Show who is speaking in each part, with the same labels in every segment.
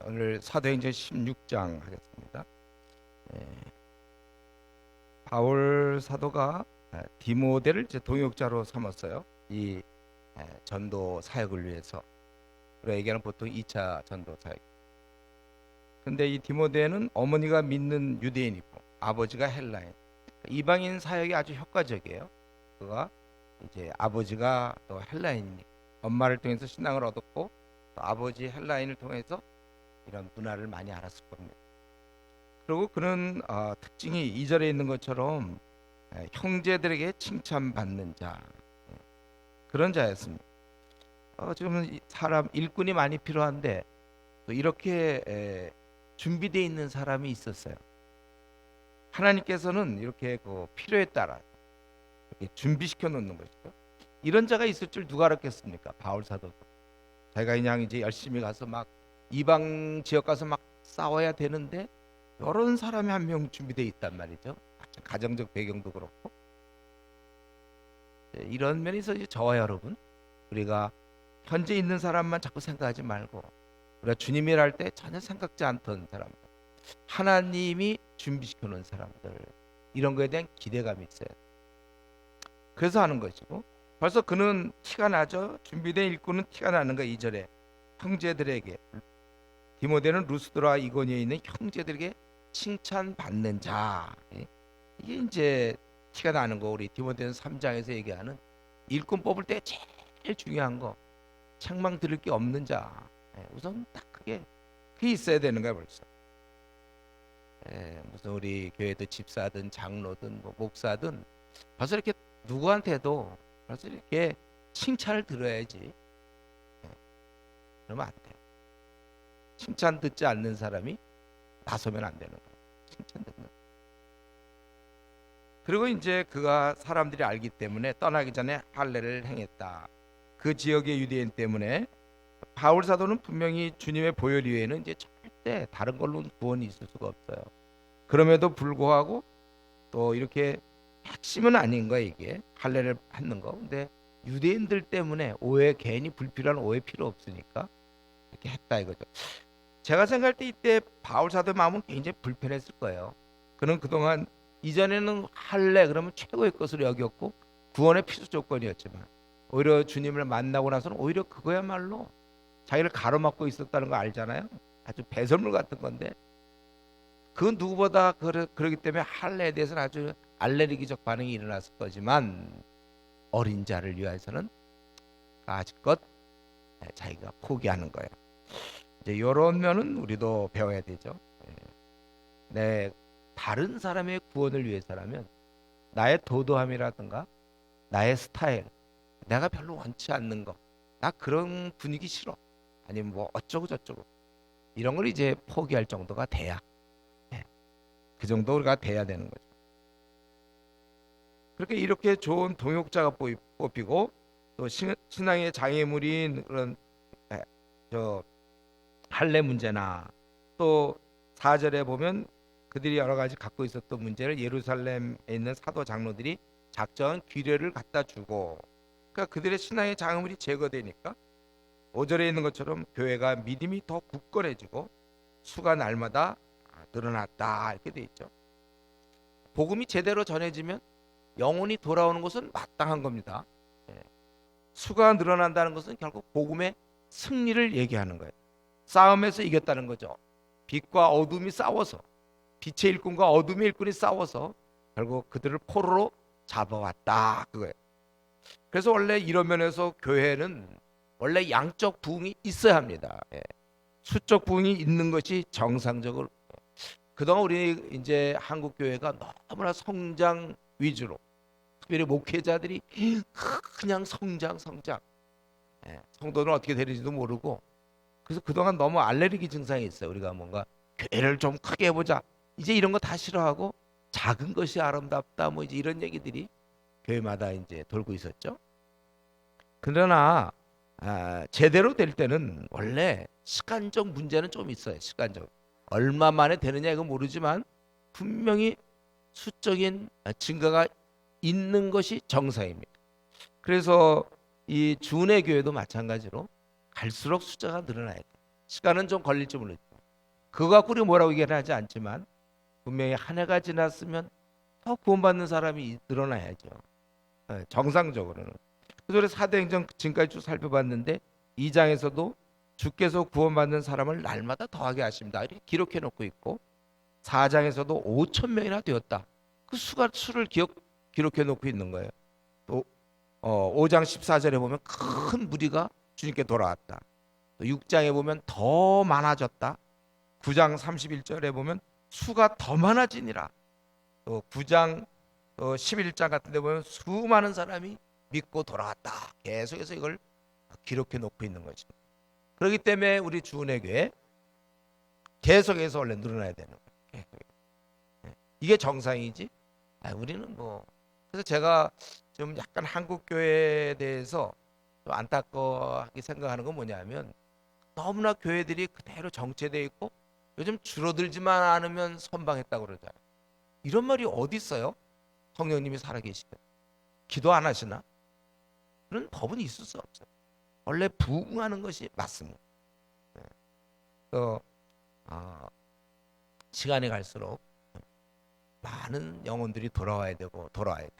Speaker 1: 오늘 사도행전 16장 하겠습니다. 예, 바울 사도가 디모데를 이제 동역자로 삼았어요. 이 전도 사역을 위해서. 우리가 얘기하는 보통 2차 전도 사역. 근데 이 디모데는 어머니가 믿는 유대인이고 아버지가 헬라인. 이방인 사역이 아주 효과적이에요. 그가 이제 아버지가 또 헬라인이니 엄마를 통해서 신앙을 얻었고 또 아버지 헬라인을 통해서 이런 문화를 많이 알았을 겁니다. 그리고 그는 특징이 2절에 있는 것처럼 형제들에게 칭찬받는 자, 그런 자였습니다. 지금은 사람 일꾼이 많이 필요한데 또 이렇게 준비되어 있는 사람이 있었어요. 하나님께서는 이렇게 그 필요에 따라 이렇게 준비시켜 놓는 것이죠. 이런 자가 있을 줄 누가 알았겠습니까? 바울 사도도 자기가 그냥 이제 열심히 가서 막 이방 지역 가서 막 싸워야 되는데 이런 사람이 한 명 준비되어 있단 말이죠. 가정적 배경도 그렇고. 이런 면에서 이제 저와 여러분, 우리가 현재 있는 사람만 자꾸 생각하지 말고 우리가 주님이 할 때 전혀 생각지 않던 사람들, 하나님이 준비시켜 놓은 사람들, 이런 거에 대한 기대감이 있어요. 그래서 하는 것이고, 벌써 그는 티가 나죠. 준비된 일꾼은 티가 나는 거. 2절에 형제들에게, 디모데는 루스드라 이고니에 있는 형제들에게 칭찬받는 자. 이게 이제 티가 나는 거. 우리 디모데는 3장에서 얘기하는 일꾼 뽑을 때 제일 중요한 거, 책망 들을 게 없는 자. 우선 딱 그게 있어야 되는 거야 벌써. 무슨 우리 교회도 집사든 장로든 뭐 목사든 벌써 이렇게 누구한테도 벌써 이렇게 칭찬을 들어야지. 그러면 안 돼. 칭찬 듣지 않는 사람이 나서면 안 되는 거예요. 칭찬 듣는. 그리고 이제 그가 사람들이 알기 때문에 떠나기 전에 할례를 행했다. 그 지역의 유대인 때문에 바울 사도는 분명히 주님의 보혈 이외에는 이제 절대 다른 걸로는 구원이 있을 수가 없어요. 그럼에도 불구하고 또 이렇게 핵심은 아닌 거야 이게 할례를 하는 거. 근데 유대인들 때문에 오해, 괜히 불필요한 오해 필요 없으니까 이렇게 했다 이거죠. 제가 생각할 때 이때 바울 사도의 마음은 굉장히 불편했을 거예요. 그는 그동안 이전에는 할례 그러면 최고의 것으로 여겼고 구원의 필수 조건이었지만 오히려 주님을 만나고 나서는 오히려 그거야말로 자기를 가로막고 있었다는 거 알잖아요. 아주 배설물 같은 건데 그 누구보다 그러기 때문에 할례에 대해서는 아주 알레르기적 반응이 일어났을 거지만 어린 자를 위해서는 아직껏 자기가 포기하는 거예요. 이제 이런 면은 우리도 배워야 되죠. 내 다른 사람의 구원을 위해서라면 나의 도도함이라든가 나의 스타일, 내가 별로 원치 않는 거, 나 그런 분위기 싫어, 아니면 뭐 어쩌고 저쩌고 이런 걸 이제 포기할 정도가 돼야, 그 정도가 돼야 되는 거죠. 그렇게 이렇게 좋은 동역자가 뽑히고 또 신앙의 장애물인 그런 저 할례 문제나 또 4절에 보면 그들이 여러 가지 갖고 있었던 문제를 예루살렘에 있는 사도 장로들이 작정한 규례를 갖다 주고, 그러니까 그들의 신앙의 장애물이 제거되니까 5절에 있는 것처럼 교회가 믿음이 더 굳건해지고 수가 날마다 늘어났다 이렇게 돼 있죠. 복음이 제대로 전해지면 영혼이 돌아오는 것은 마땅한 겁니다. 수가 늘어난다는 것은 결국 복음의 승리를 얘기하는 거예요. 싸움에서 이겼다는 거죠. 빛과 어둠이 싸워서, 빛의 일꾼과 어둠의 일꾼이 싸워서 결국 그들을 포로로 잡아왔다 그거예요. 그래서 원래 이런 면에서 교회는 원래 양적 부흥이 있어야 합니다. 수적 부흥이 있는 것이 정상적으로. 그동안 우리 이제 한국 교회가 너무나 성장 위주로, 특별히 목회자들이 그냥 성장. 성도는 어떻게 되는지도 모르고, 그래서 그동안 너무 알레르기 증상이 있어요. 우리가 뭔가 교회를 좀 크게 해보자, 이제 이런 거 다 싫어하고 작은 것이 아름답다 뭐 이제 이런 얘기들이 교회마다 이제 돌고 있었죠. 그러나 제대로 될 때는 원래 시간적 문제는 좀 있어요. 시간적 얼마 만에 되느냐 이건 모르지만 분명히 수적인 증가가 있는 것이 정상입니다. 그래서 이 준의 교회도 마찬가지로 갈수록 숫자가 늘어나야 돼. 시간은 좀 걸릴지 모르겠지만 그거 갖고 우리 뭐라고 얘기를 하지 않지만 분명히 한 해가 지났으면 더 구원받는 사람이 늘어나야죠. 정상적으로는. 그래서 우리 사도행전 지금까지 쭉 살펴봤는데 2장에서도 주께서 구원받는 사람을 날마다 더하게 하십니다. 이렇게 기록해 놓고 있고 4장에서도 5천 명이나 되었다. 그 수를 기록해 놓고 있는 거예요. 또 5장 14절에 보면 큰 무리가 주님께 돌아왔다. 또 6장에 보면 더 많아졌다. 9장 31절에 보면 수가 더 많아지니라. 또 9장 11장 같은 데 보면 수많은 사람이 믿고 돌아왔다. 계속해서 이걸 기록해 놓고 있는 거죠. 그렇기 때문에 우리 주은혜 교회 계속해서 원래 늘어나야 되는 거예요. 이게 정상이지. 우리는 뭐 그래서 제가 좀 약간 한국 교회에 대해서 좀 안타까워하게 생각하는 건 뭐냐면 너무나 교회들이 그대로 정체되어 있고 요즘 줄어들지만 않으면 선방했다고 그러잖아요. 이런 말이 어디 있어요? 성령님이 살아계시면 기도 안 하시나? 그런 법은 있을 수 없어요. 원래 부응하는 것이 맞습니다. 시간이 갈수록 많은 영혼들이 돌아와야 되고 돌아와야 돼.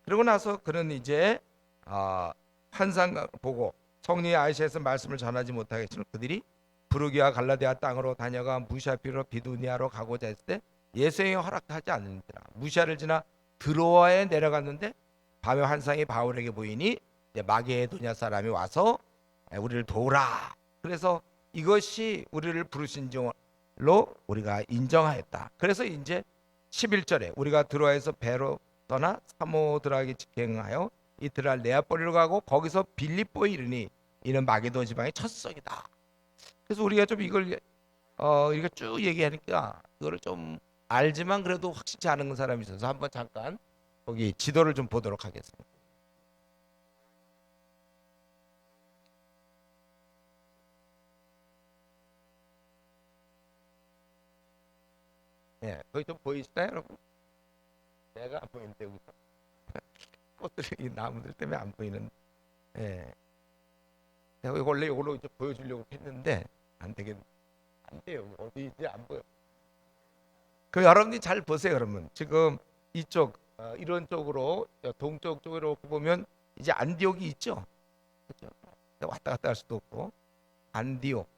Speaker 1: 그러고 나서 그는 이제 환상 보고 성령의 아시아에서 말씀을 전하지 못하겠지만 그들이 부르기와 갈라디아 땅으로 다녀가 무시아피로 비두니아로 가고자 했을 때 예수의 허락하지 않는지라. 무시아를 지나 드로아에 내려갔는데 밤에 환상이 바울에게 보이니 마게도냐 사람이 와서 우리를 도우라. 그래서 이것이 우리를 부르신 줄로 우리가 인정하였다. 그래서 이제 11절에 우리가 드로아에서 배로 떠나 사모드라게 직행하여 이튿날 네아폴리로 가고 거기서 빌립보에 이르니 이는 마게도냐 지방의 첫 성이다. 그래서 우리가 좀 이걸 우리가 쭉 얘기하니까 이거를 좀 알지만 그래도 확실치 않은 사람이 있어서 한번 잠깐 거기 지도를 좀 보도록 하겠습니다. 거기 좀 보이시나요, 여러분? 내가 안 보이는데 여기서 꽃들이 이 나무들 때문에 안 보이는. 내가 원래 이걸로 이제 보여주려고 했는데 안 되겠네. 안 돼요. 어디인지 안 보여. 그 여러분이 잘 보세요, 여러분. 지금 이쪽 이런 쪽으로 동쪽 쪽으로 보면 이제 안디옥이 있죠. 그렇죠? 왔다 갔다 할 수도 없고 안디옥.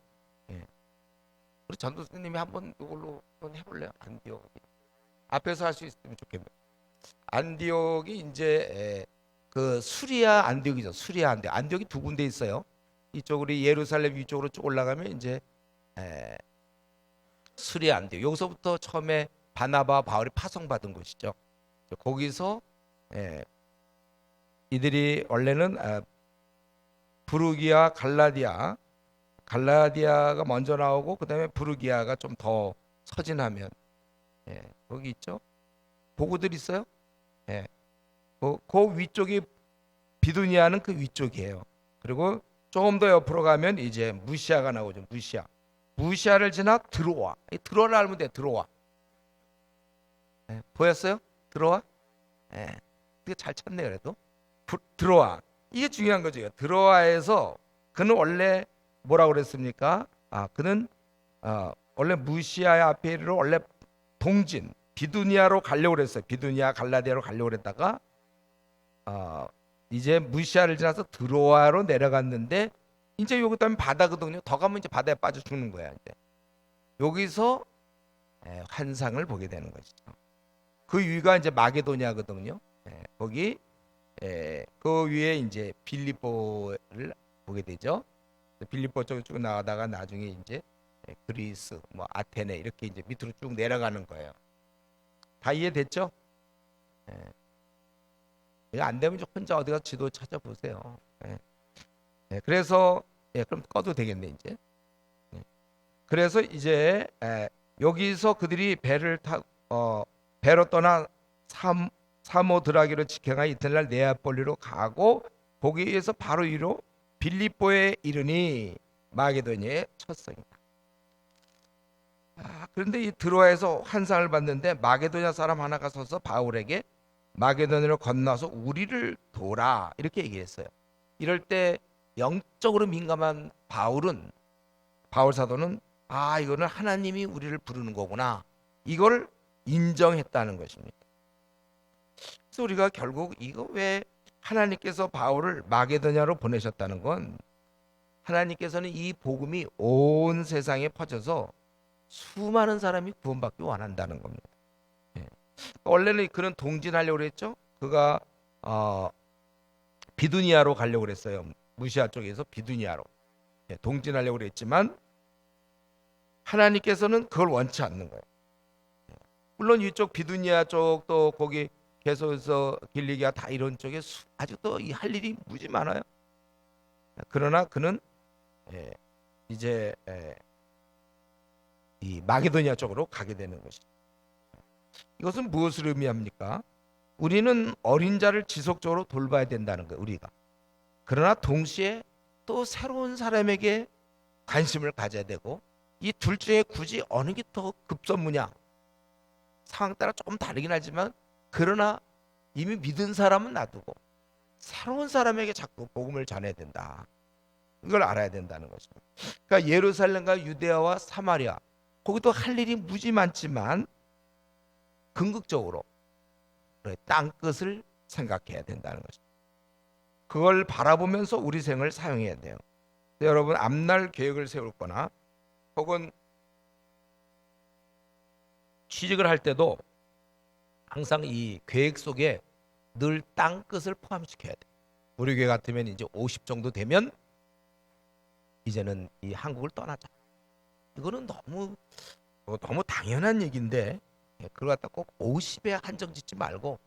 Speaker 1: 우리 전도사님이 한번 이걸로 한번 해볼래요? 안디옥 앞에서 할 수 있으면 좋겠네요. 안디옥이 이제 그 수리아 안디옥이죠. 수리아 안디옥. 안디옥이 두 군데 있어요. 이쪽으로 예루살렘 위쪽으로 쭉 올라가면 이제 수리아 안디옥. 여기서부터 처음에 바나바 바울이 파송받은 곳이죠. 거기서 이들이 원래는 부르기아 갈라디아가 먼저 나오고 그다음에 부르기아가 좀 더 서진하면 거기 있죠. 보고들 있어요? 그 위쪽이 비두니아는 그 위쪽이에요. 그리고 조금 더 옆으로 가면 이제 무시아가 나오죠. 무시아를 지나 드로아. 드로아를 알면 돼. 드로아. 보였어요? 드로아? 되게 잘 찾네 그래도. 드로아. 이게 중요한 거죠. 드로아에서 그는 원래 뭐라고 그랬습니까? 그는 원래 무시아의 앞에 이르러 원래 동진 비두니아로 가려고 그랬어요. 비두니아 갈라디아로 가려고 그랬다가 이제 무시아를 지나서 드로아로 내려갔는데 이제 여기 때문에 바다거든요. 더 가면 이제 바다에 빠져 죽는 거야. 이제 여기서 환상을 보게 되는 것이죠. 그 위가 이제 마게도냐거든요. 거기 그 위에 이제 빌립보를 보게 되죠. 빌립보 쪽으로 쭉 나가다가 나중에 이제 그리스, 뭐 아테네 이렇게 이제 밑으로 쭉 내려가는 거예요. 다 이해됐죠? 이거 안 되면 혼자 어디 가서 지도 찾아보세요. 그래서 그럼 꺼도 되겠네 이제. 그래서 이제 여기서 그들이 배로 떠나 사모드라기로 직행하여 이튿날 네아폴리로 가고 거기에서 바로 위로 빌립보에 이르니 마게도냐의 첫 성이다. 그런데 이 드로아에서 환상을 봤는데 마게도냐 사람 하나가 서서 바울에게 마게도냐로 건너서 우리를 도라 이렇게 얘기했어요. 이럴 때 영적으로 민감한 바울 사도는 아, 이거는 하나님이 우리를 부르는 거구나. 이걸 인정했다는 것입니다. 그래서 우리가 결국 이거 왜 하나님께서 바울을 마게도냐로 보내셨다는 건 하나님께서는 이 복음이 온 세상에 퍼져서 수많은 사람이 구원받기 원한다는 겁니다. 예. 원래는 그는 동진하려고 그랬죠. 그가 비두니아로 가려고 그랬어요. 무시아 쪽에서 비두니아로 동진하려고 그랬지만 하나님께서는 그걸 원치 않는 거예요. 물론 이쪽 비두니아 쪽도 거기 계속해서 길리기아 다 이런 쪽에 아직도 할 일이 무지 많아요. 그러나 그는 이제 이 마게도니아 쪽으로 가게 되는 것이죠. 이것은 무엇을 의미합니까? 우리는 어린 자를 지속적으로 돌봐야 된다는 거예요. 우리가. 그러나 동시에 또 새로운 사람에게 관심을 가져야 되고 이 둘 중에 굳이 어느 게 더 급선무냐 상황 따라 조금 다르긴 하지만 그러나 이미 믿은 사람은 놔두고 새로운 사람에게 자꾸 복음을 전해야 된다. 이걸 알아야 된다는 것입니다. 그러니까 예루살렘과 유대아와 사마리아 거기도 할 일이 무지 많지만 궁극적으로 땅 끝을 생각해야 된다는 것입니다. 그걸 바라보면서 우리 생을 사용해야 돼요. 여러분 앞날 계획을 세울 거나 혹은 취직을 할 때도 항상 이 계획 속에 늘 땅 끝을 포함시켜야 돼. 우리 교회 같으면 이제 50 정도 되면 이제는 이 한국을 떠나자. 이거는 너무 당연한 얘기인데 그걸 갖다 꼭 50에 한정 짓지 말고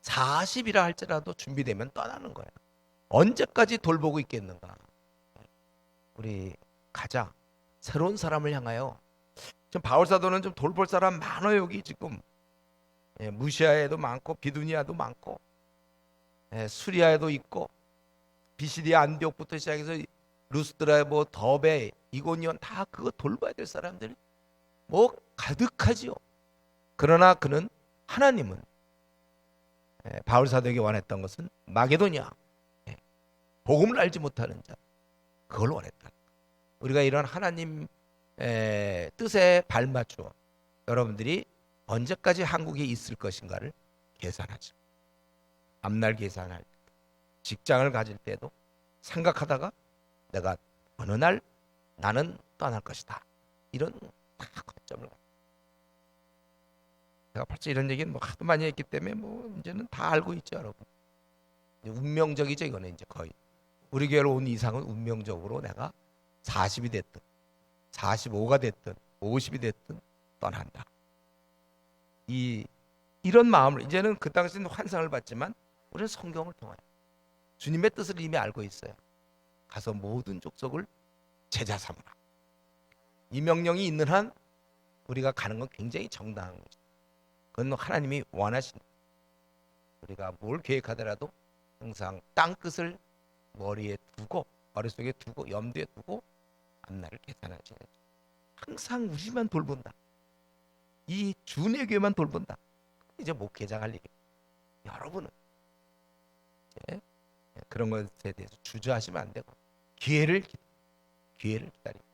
Speaker 1: 40이라 할지라도 준비되면 떠나는 거야. 언제까지 돌보고 있겠는가? 우리 가자. 새로운 사람을 향하여. 지금 바울 사도는 좀 돌볼 사람 많아요. 여기 지금 무시아에도 많고 비두니아도 많고 수리아에도 있고 비시디아 안디옥부터 시작해서 루스드라 뭐 더베 이고니온 다 그거 돌봐야 될 사람들이 뭐 가득하지요. 그러나 그는 하나님은 바울 사도에게 원했던 것은 마게도냐 복음을 알지 못하는 자 그걸 원했다. 우리가 이런 하나님 뜻에 발맞추어 여러분들이 언제까지 한국에 있을 것인가를 계산하죠. 앞날 계산할 때, 직장을 가질 때도 생각하다가 내가 어느 날 나는 떠날 것이다. 이런 다 관점을 제가 벌써 이런 얘기는 뭐 하도 많이 했기 때문에 뭐 이제는 다 알고 있죠, 여러분. 운명적이죠, 이거는 이제 거의. 우리 교회로 온 이상은 운명적으로 내가 40이 됐든 45가 됐든 50이 됐든 떠난다. 이런 마음을 이제는 그 당시에는 환상을 봤지만 우리는 성경을 통하여 주님의 뜻을 이미 알고 있어요. 가서 모든 족속을 제자 삼으라. 이 명령이 있는 한 우리가 가는 건 굉장히 정당한 거죠. 그건 하나님이 원하신 우리가 뭘 계획하더라도 항상 땅 끝을 머리에 두고 머릿속에 두고 염두에 두고 앞날을 계산하시는 항상 우리만 돌본다. 이 주내 교회만 돌본다. 이제 목회장 할 일이 여러분은 이제 그런 것에 대해서 주저하시면 안 되고 기회를 기다리고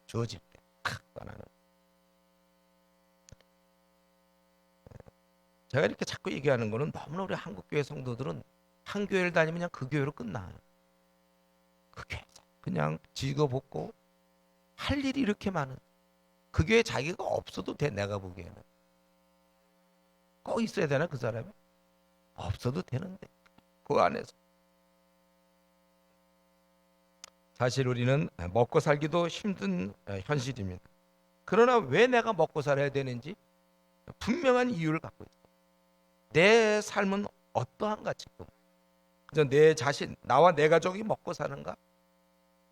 Speaker 1: 주어질 때 떠나는. 제가 이렇게 자꾸 얘기하는 거는 너무나 우리 한국교회 성도들은 한 교회를 다니면 그냥 그 교회로 끝나. 그 교회 그냥 지거볶고 할 일이 이렇게 많은 그 교회 자기가 없어도 돼. 내가 보기에는 꼭 있어야 되나 그 사람이? 없어도 되는데 그 안에서 사실 우리는 먹고 살기도 힘든 현실입니다. 그러나 왜 내가 먹고 살아야 되는지 분명한 이유를 갖고 있어요. 내 삶은 어떠한가 지금? 그저 내 자신, 나와 내 가족이 먹고 사는가?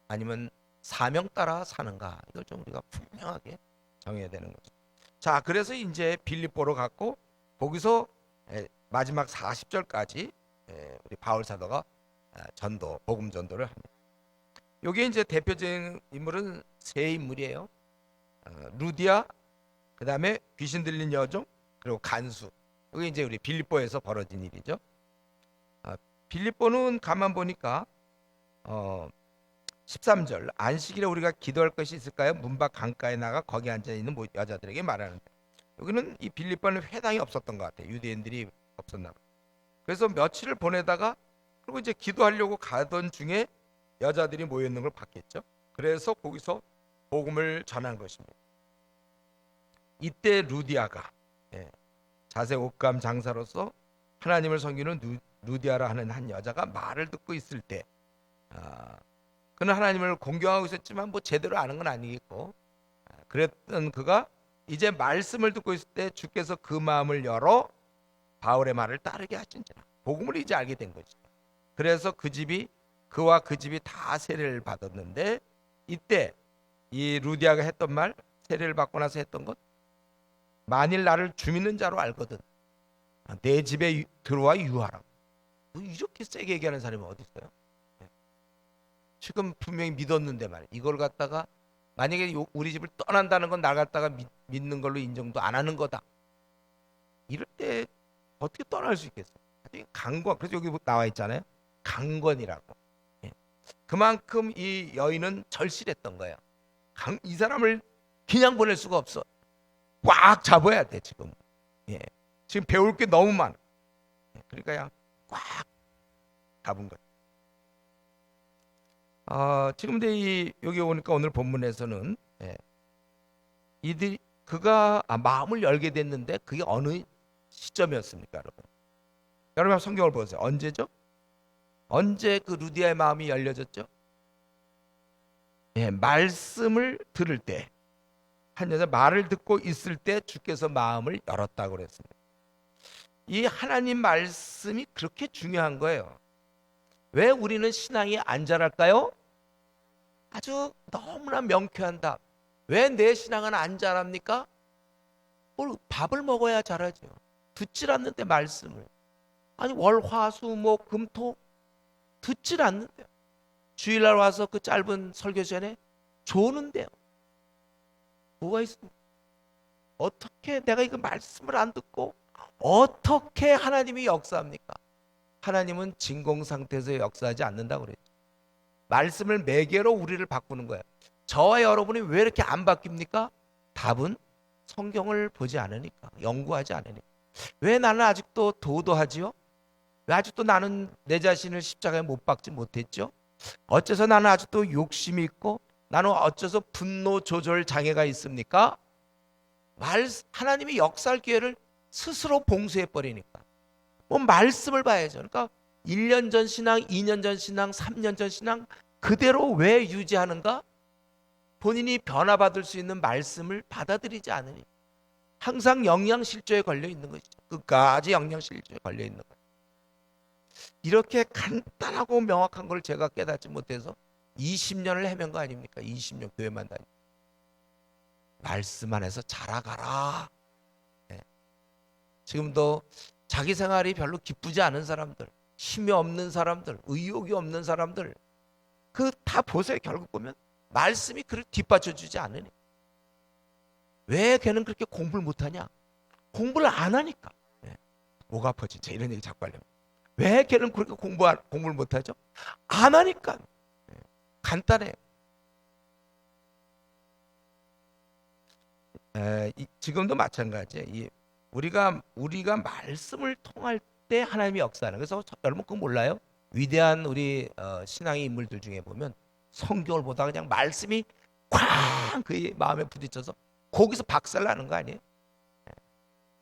Speaker 1: 아니면 사명 따라 사는가? 이걸 좀 우리가 분명하게 정해야 되는 거죠. 자, 그래서 이제 빌립보로 갔고 거기서 마지막 40절까지 우리 바울 사도가 전도, 복음 전도를 합니다. 여기에 이제 대표적인 인물은 세 인물이에요. 루디아, 그 다음에 귀신 들린 여종, 그리고 간수. 여기 이제 우리 빌립보에서 벌어진 일이죠. 빌립보는 가만 보니까 13절 안식일에 우리가 기도할 것이 있을까요? 문 밖 강가에 나가 거기 앉아 있는 여자들에게 말하는데, 여기는 이 빌립보는 회당이 없었던 것 같아요. 유대인들이 없었나 봐요. 그래서 며칠을 보내다가 그리고 이제 기도하려고 가던 중에 여자들이 모여 있는 걸 봤겠죠. 그래서 거기서 복음을 전한 것입니다. 이때 루디아가, 예, 자색 옷감 장사로서 하나님을 섬기는 루디아라 하는 한 여자가 말을 듣고 있을 때, 그는 하나님을 공경하고 있었지만 뭐 제대로 아는 건 아니겠고, 그랬던 그가 이제 말씀을 듣고 있을 때 주께서 그 마음을 열어 바울의 말을 따르게 하신지라, 복음을 이제 알게 된 것이죠. 그래서 그와 그 집이 다 세례를 받았는데, 이때 이 루디아가 했던 말, 세례를 받고 나서 했던 것, 만일 나를 주 믿는 자로 알거든 내 집에 들어와 유하라. 이렇게 세게 얘기하는 사람이 어디 있어요? 지금 분명히 믿었는데 말이야. 이걸 갖다가 만약에 우리 집을 떠난다는 건 나 갖다가 믿는 걸로 인정도 안 하는 거다. 이럴 때 어떻게 떠날 수 있겠어요? 강권. 그래서 여기 나와 있잖아요. 강권이라고. 예. 그만큼 이 여인은 절실했던 거예요. 이 사람을 그냥 보낼 수가 없어. 꽉 잡아야 돼 지금. 예. 지금 배울 게 너무 많아. 그러니까 꽉 잡은 거예요. 지금 여기 오니까 오늘 본문에서는, 그가 마음을 열게 됐는데 그게 어느 시점이었습니까, 여러분? 여러분 성경을 보세요. 언제죠? 언제 그 루디아의 마음이 열려졌죠? 말씀을 들을 때, 한 여자 말을 듣고 있을 때 주께서 마음을 열었다고 그랬습니다. 이 하나님 말씀이 그렇게 중요한 거예요. 왜 우리는 신앙이 안 자랄까요? 아주 너무나 명쾌한 답. 왜 내 신앙은 안 자랍니까? 밥을 먹어야 자라죠. 듣질 않는데 말씀을. 아니 월화수목금토 듣질 않는데요. 주일날 와서 그 짧은 설교 전에 조는데요. 뭐가 있습니까? 어떻게 내가 이거 말씀을 안 듣고 어떻게 하나님이 역사합니까? 하나님은 진공 상태에서 역사하지 않는다고 그랬죠. 말씀을 매개로 우리를 바꾸는 거예요. 저와 여러분이 왜 이렇게 안 바뀝니까? 답은 성경을 보지 않으니까, 연구하지 않으니까. 왜 나는 아직도 도도하지요? 왜 아직도 나는 내 자신을 십자가에 못 박지 못했죠? 어째서 나는 아직도 욕심이 있고, 나는 어째서 분노 조절 장애가 있습니까? 하나님이 역사할 기회를 스스로 봉쇄해 버리니까. 뭐 말씀을 봐야죠. 그러니까 1년 전 신앙, 2년 전 신앙, 3년 전 신앙 그대로 왜 유지하는가? 본인이 변화받을 수 있는 말씀을 받아들이지 않으니 항상 영양실조에 걸려 있는 것이죠. 끝까지 영양실조에 걸려 있는 거예요. 이렇게 간단하고 명확한 걸 제가 깨닫지 못해서 20년을 헤맨 거 아닙니까? 20년 교회만 다니고. 말씀 안에서 자라가라. 네. 지금도 자기 생활이 별로 기쁘지 않은 사람들, 힘이 없는 사람들, 의욕이 없는 사람들, 그 다 보세요. 결국 보면 말씀이 그를 뒷받쳐주지 않으니. 왜 걔는 그렇게 공부를 못하냐? 공부를 안 하니까. 네. 목 아파 진짜 이런 얘기 자꾸 하려면. 왜 걔는 그렇게 공부를 못하죠? 안 하니까. 네. 간단해요. 지금도 마찬가지예요. 우리가 말씀을 통할 때 하나님이 역사하는. 그래서 여러분 그거 몰라요? 위대한 우리 신앙의 인물들 중에 보면 성경을 보다가 그냥 말씀이 쾅 그의 마음에 부딪혀서 거기서 박살나는 거 아니에요?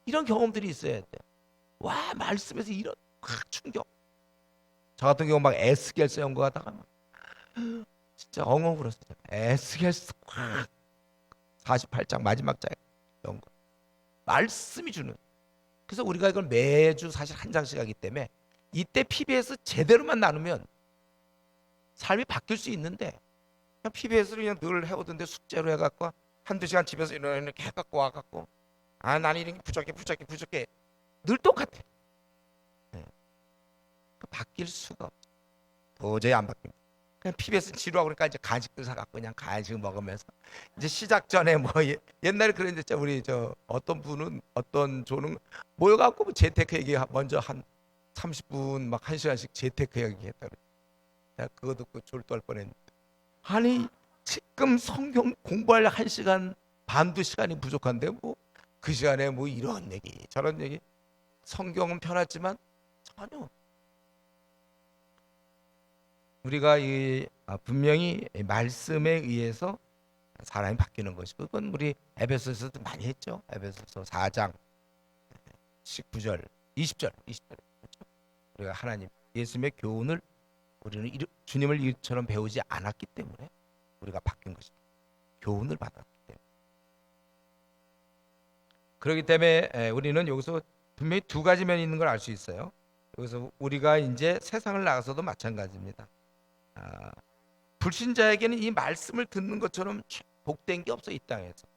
Speaker 1: 이런 경험들이 있어야 돼. 와, 말씀에서 이런 확 충격. 저 같은 경우 막 에스겔서 연구하다가 막 진짜 엉엉 울었어요. 에스겔서 확 48장 마지막 장 연구. 말씀이 주는. 그래서 우리가 이걸 매주 사실 한 장씩 하기 때문에 이때 PBS 제대로만 나누면 삶이 바뀔 수 있는데, 그냥 PBS를 그냥 늘 해오던데 숙제로 해갖고 한두 시간 집에서 이렇게 해갖고 와갖고 나는 이런 게 부족해 늘 똑같아. 네. 바뀔 수가 없죠. 도저히 안 바뀝니다. 그냥 PBS 지루하고 그러니까 이제 간식들 사갖고 그냥 간식 먹으면서 이제 시작 전에 뭐 옛날에 그랬는데 우리 어떤 분은 어떤 조는 모여갖고 뭐 재테크 얘기 먼저 한 30분 막 1시간씩 재테크 얘기했다. 내가 그거 듣고 졸도할 뻔했는데 아니 지금 성경 공부할 1시간 반, 2시간이 부족한데 뭐 그 시간에 뭐 이런 얘기 저런 얘기. 성경은 펴놨지만 전혀 우리가 분명히 말씀에 의해서 사람이 바뀌는 것이고, 그건 우리 에베소서도 많이 했죠. 에베소서 4장 19절 20절 그렇죠? 우리가 하나님 예수님의 교훈을 우리는 주님을 이처럼 배우지 않았기 때문에 우리가 바뀐 것입니다. 교훈을 받았기 때문에. 그렇기 때문에 우리는 여기서 분명히 두 가지 면이 있는 걸 알 수 있어요. 여기서 우리가 이제 세상을 나가서도 마찬가지입니다. 불신자에게는 이 말씀을 듣는 것처럼 복된 게 없어, 이 땅에서.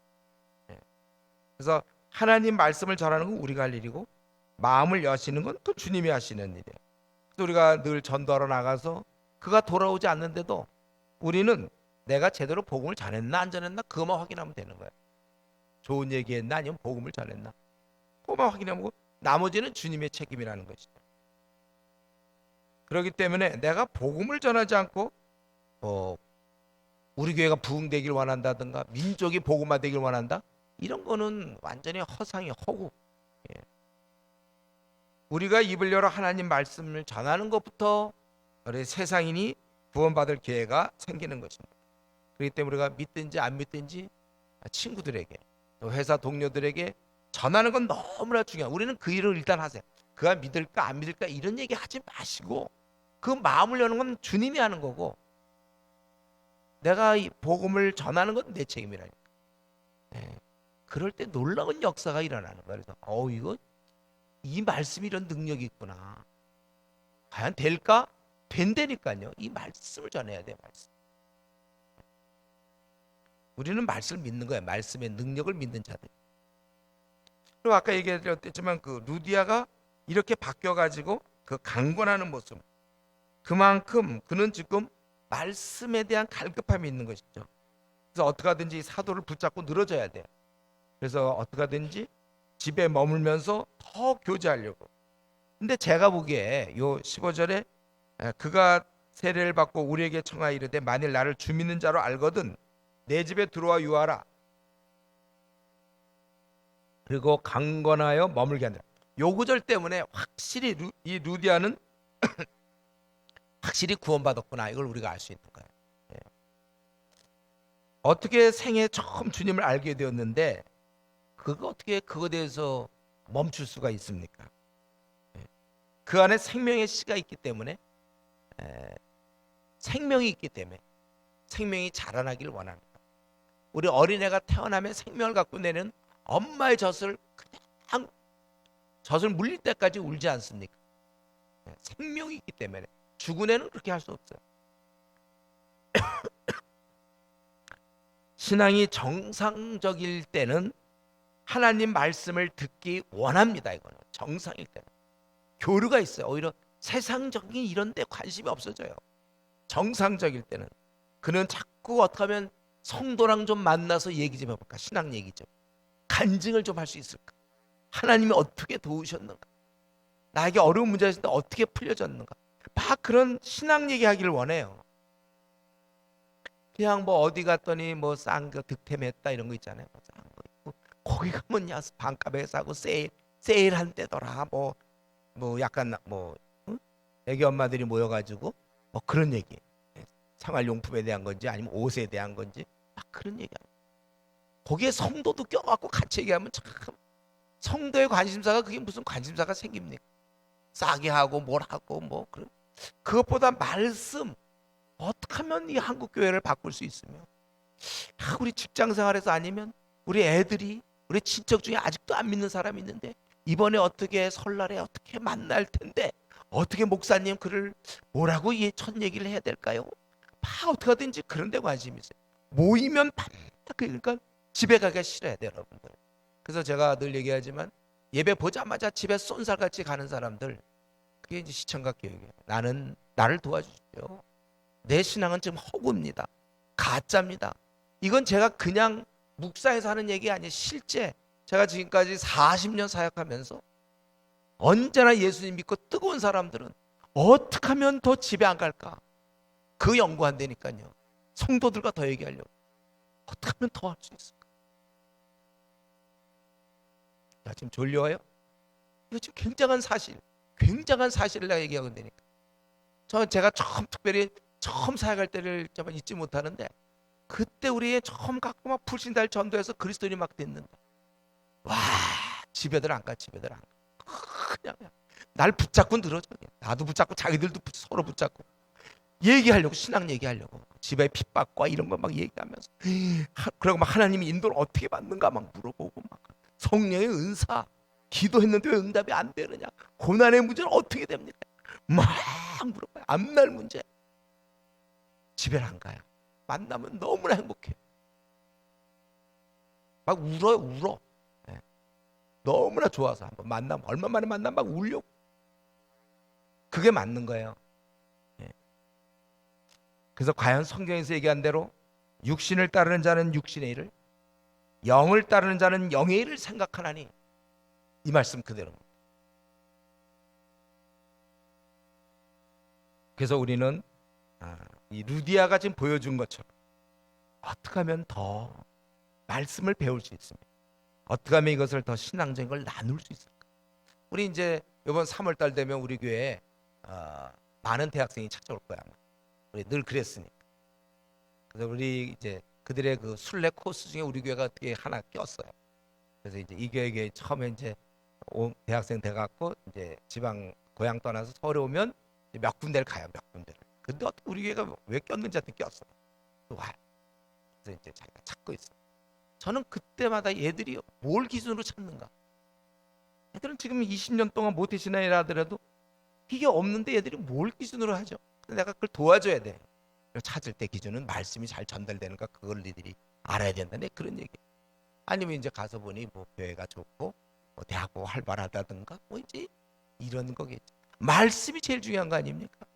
Speaker 1: 그래서 하나님 말씀을 전하는 건 우리가 할 일이고, 마음을 여시는 건 또 주님이 하시는 일이에요. 그래서 우리가 늘 전도하러 나가서 그가 돌아오지 않는데도 우리는 내가 제대로 복음을 전했나 안 전했나 그것만 확인하면 되는 거예요. 좋은 얘기했나 아니면 복음을 전했나 그것만 확인하고, 나머지는 주님의 책임이라는 것이죠. 그렇기 때문에 내가 복음을 전하지 않고 우리 교회가 부흥되길 원한다든가 민족이 복음화되길 원한다, 이런 거는 완전히 허상이 허구. 우리가 입을 열어 하나님 말씀을 전하는 것부터 우리 세상인이 구원받을 기회가 생기는 것입니다. 그렇기 때문에 우리가 믿든지 안 믿든지 친구들에게 또 회사 동료들에게 전하는 건 너무나 중요해요. 우리는 그 일을 일단 하세요. 그가 믿을까 안 믿을까 이런 얘기 하지 마시고, 그 마음을 여는 건 주님이 하는 거고, 내가 이 복음을 전하는 건 내 책임이라니까. 그럴 때 놀라운 역사가 일어나는 거예요. 그래서 이거 이 말씀이 이런 능력이 있구나. 과연 될까? 된다니까요. 이 말씀을 전해야 돼. 말씀. 우리는 말씀을 믿는 거예요. 말씀의 능력을 믿는 자들. 그리고 아까 얘기했지만 그 루디아가 이렇게 바뀌어가지고 그 강권하는 모습, 그만큼 그는 지금 말씀에 대한 갈급함이 있는 것이죠. 그래서 어떻게 하든지 사도를 붙잡고 늘어져야 돼요. 그래서 어떻게 하든지 집에 머물면서 더 교제하려고. 근데 제가 보기에 요 15절에 그가 세례를 받고 우리에게 청하여 이르되 만일 나를 주 믿는 자로 알거든 내 집에 들어와 유하라. 그리고 강권하여 머물게 한다. 요 구절 때문에 확실히 이 루디아는 확실히 구원받았구나, 이걸 우리가 알 수 있는 거예요. 어떻게 생애 처음 주님을 알게 되었는데 그거 어떻게 그거에 대해서 멈출 수가 있습니까? 그 안에 생명의 씨가 있기 때문에, 생명이 있기 때문에 생명이 자라나길 원합니다. 우리 어린애가 태어나면 생명을 갖고 내는 엄마의 젖을 그냥 젖을 물릴 때까지 울지 않습니까? 생명이 있기 때문에. 죽은 애는 그렇게 할 수 없어요. 신앙이 정상적일 때는 하나님 말씀을 듣기 원합니다. 이거는 정상일 때는. 교류가 있어요. 오히려 세상적인 이런 데 관심이 없어져요. 정상적일 때는 그는 자꾸 어떻게 하면 성도랑 좀 만나서 얘기 좀 해볼까, 신앙 얘기 좀, 간증을 좀 할 수 있을까, 하나님이 어떻게 도우셨는가, 나에게 어려운 문제가 있을 때 어떻게 풀려졌는가, 막 그런 신앙 얘기하기를 원해요. 그냥 뭐 어디 갔더니 뭐 싼 거 득템했다 이런 거 있잖아요. 싼 거 있고 거기 가면 야 반값에 사고 세일한 때더라. 뭐 약간 응? 애기 엄마들이 모여가지고 뭐 그런 얘기, 생활용품에 대한 건지 아니면 옷에 대한 건지 막 그런 얘기. 거기에 성도도 껴갖고 같이 얘기하면 참 성도의 관심사가 그게 무슨 관심사가 생깁니까? 싸게 하고 뭘 하고 뭐 그런. 그것보다 말씀, 어떻게 하면 이 한국 교회를 바꿀 수 있으며, 우리 직장 생활에서 아니면 우리 애들이, 우리 친척 중에 아직도 안 믿는 사람이 있는데 이번에 어떻게 설날에 어떻게 만날 텐데 어떻게 목사님 그를 뭐라고 첫 얘기를 해야 될까요? 막 어떻게 하든지 그런 데 관심이 있어요. 모이면 그러니까 집에 가기가 싫어야 돼요, 여러분들. 그래서 제가 늘 얘기하지만 예배 보자마자 집에 쏜살같이 가는 사람들, 그게 이제 시청각 교육이에요. 나를 도와주십시오. 내 신앙은 지금 허구입니다. 가짜입니다. 이건 제가 그냥 묵상해서 하는 얘기 아니에요. 실제 제가 지금까지 40년 사역하면서 언제나 예수님 믿고 뜨거운 사람들은 어떻게 하면 더 집에 안 갈까, 그 연구한다니까요. 성도들과 더 얘기하려고. 어떻게 하면 더 할 수 있을까? 야, 지금 졸려요? 이거 지금 굉장한 사실을 내가 얘기하고 있다니까. 제가 특별히 처음 사역할 때를 정말 잊지 못하는데, 그때 우리 처음 갖고 막 불신달 전도해서 그리스도인이 막 됐는데, 와, 집에들 안 가. 그냥 날 붙잡고 늘어져. 나도 붙잡고 자기들도 서로 붙잡고 얘기하려고, 신앙 얘기하려고, 집에 핍박과 이런 거 막 얘기하면서, 그리고 막 하나님이 인도를 어떻게 받는가 막 물어보고, 막 성령의 은사, 기도했는데 왜 응답이 안 되느냐, 고난의 문제는 어떻게 됩니까, 막 물어봐요. 앞날 문제. 집에 안 가요. 만나면 너무나 행복해. 막 울어. 네. 너무나 좋아서 한번 만나면, 얼마 만에 만나면 막 울려고. 그게 맞는 거예요. 네. 그래서 과연 성경에서 얘기한 대로 육신을 따르는 자는 육신의 일을, 영을 따르는 자는 영의 일을 생각하나니, 이 말씀 그대로입니다. 그래서 우리는 이 루디아가 지금 보여준 것처럼 어떻게 하면 더 말씀을 배울 수 있습니까? 어떻게 하면 이것을 더 신앙적인 걸 나눌 수 있을까? 우리 이제 이번 3월달 되면 우리 교회에 많은 대학생이 찾아올 거야. 우리 늘 그랬으니까. 그래서 우리 이제 그들의 그 순례 코스 중에 우리 교회가 어떻게 하나 꼈어요. 그래서 이제 이 교회에 처음에 이제 대학생 돼갖고 이제 지방 고향 떠나서 서울에 오면 몇 군데를 가요. 몇 군데를. 근데 어떻게 우리 교회가 왜 꼈는지 하여튼 꼈어. 또 와요. 그래서 이제 자기가 찾고 있어. 저는 그때마다 얘들이 뭘 기준으로 찾는가? 애들은 지금 20년 동안 모태신앙이라 하더라도 이게 없는데 애들이 뭘 기준으로 하죠? 근데 내가 그걸 도와줘야 돼. 찾을 때 기준은 말씀이 잘 전달되는가, 그걸 니들이 알아야 된다. 네, 그런 얘기. 아니면 이제 가서 보니 뭐 교회가 좋고 뭐 대학고 활발하다든가 뭐 이제 이런 거겠죠. 말씀이 제일 중요한 거 아닙니까?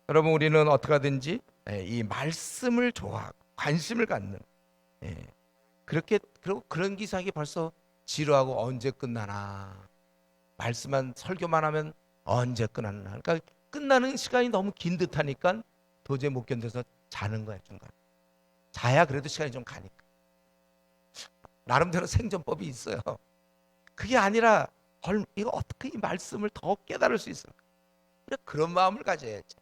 Speaker 1: 여러분, 우리는 어떻게 하든지 이 말씀을 좋아하고 관심을 갖는, 그렇게, 그리고 그런 기사기 벌써 지루하고 언제 끝나나, 말씀만 설교만 하면 언제 끝나나, 그러니까 끝나는 시간이 너무 긴 듯하니까 도저히 못 견뎌서 자는 거야. 중간 자야 그래도 시간이 좀 가니까. 나름대로 생존법이 있어요. 그게 아니라 이거 어떻게 이 말씀을 더 깨달을 수 있을까? 그런 마음을 가져야지.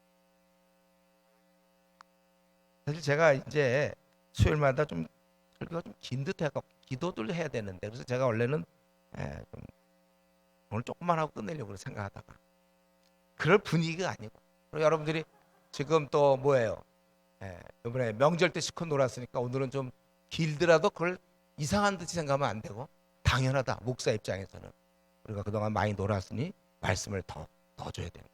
Speaker 1: 사실 제가 이제 수요일마다 좀 설교가 좀 긴 듯해서 기도를 해야 되는데, 그래서 제가 원래는 좀 오늘 조금만 하고 끝내려고 생각하다가 그럴 분위기가 아니고, 그리고 여러분들이 지금 또 뭐예요? 이번에 명절 때 시컷 놀았으니까 오늘은 좀 길더라도 그걸 이상한 듯이 생각하면 안 되고, 당연하다. 목사 입장에서는 우리가 그동안 많이 놀았으니 말씀을 더 줘야 된다.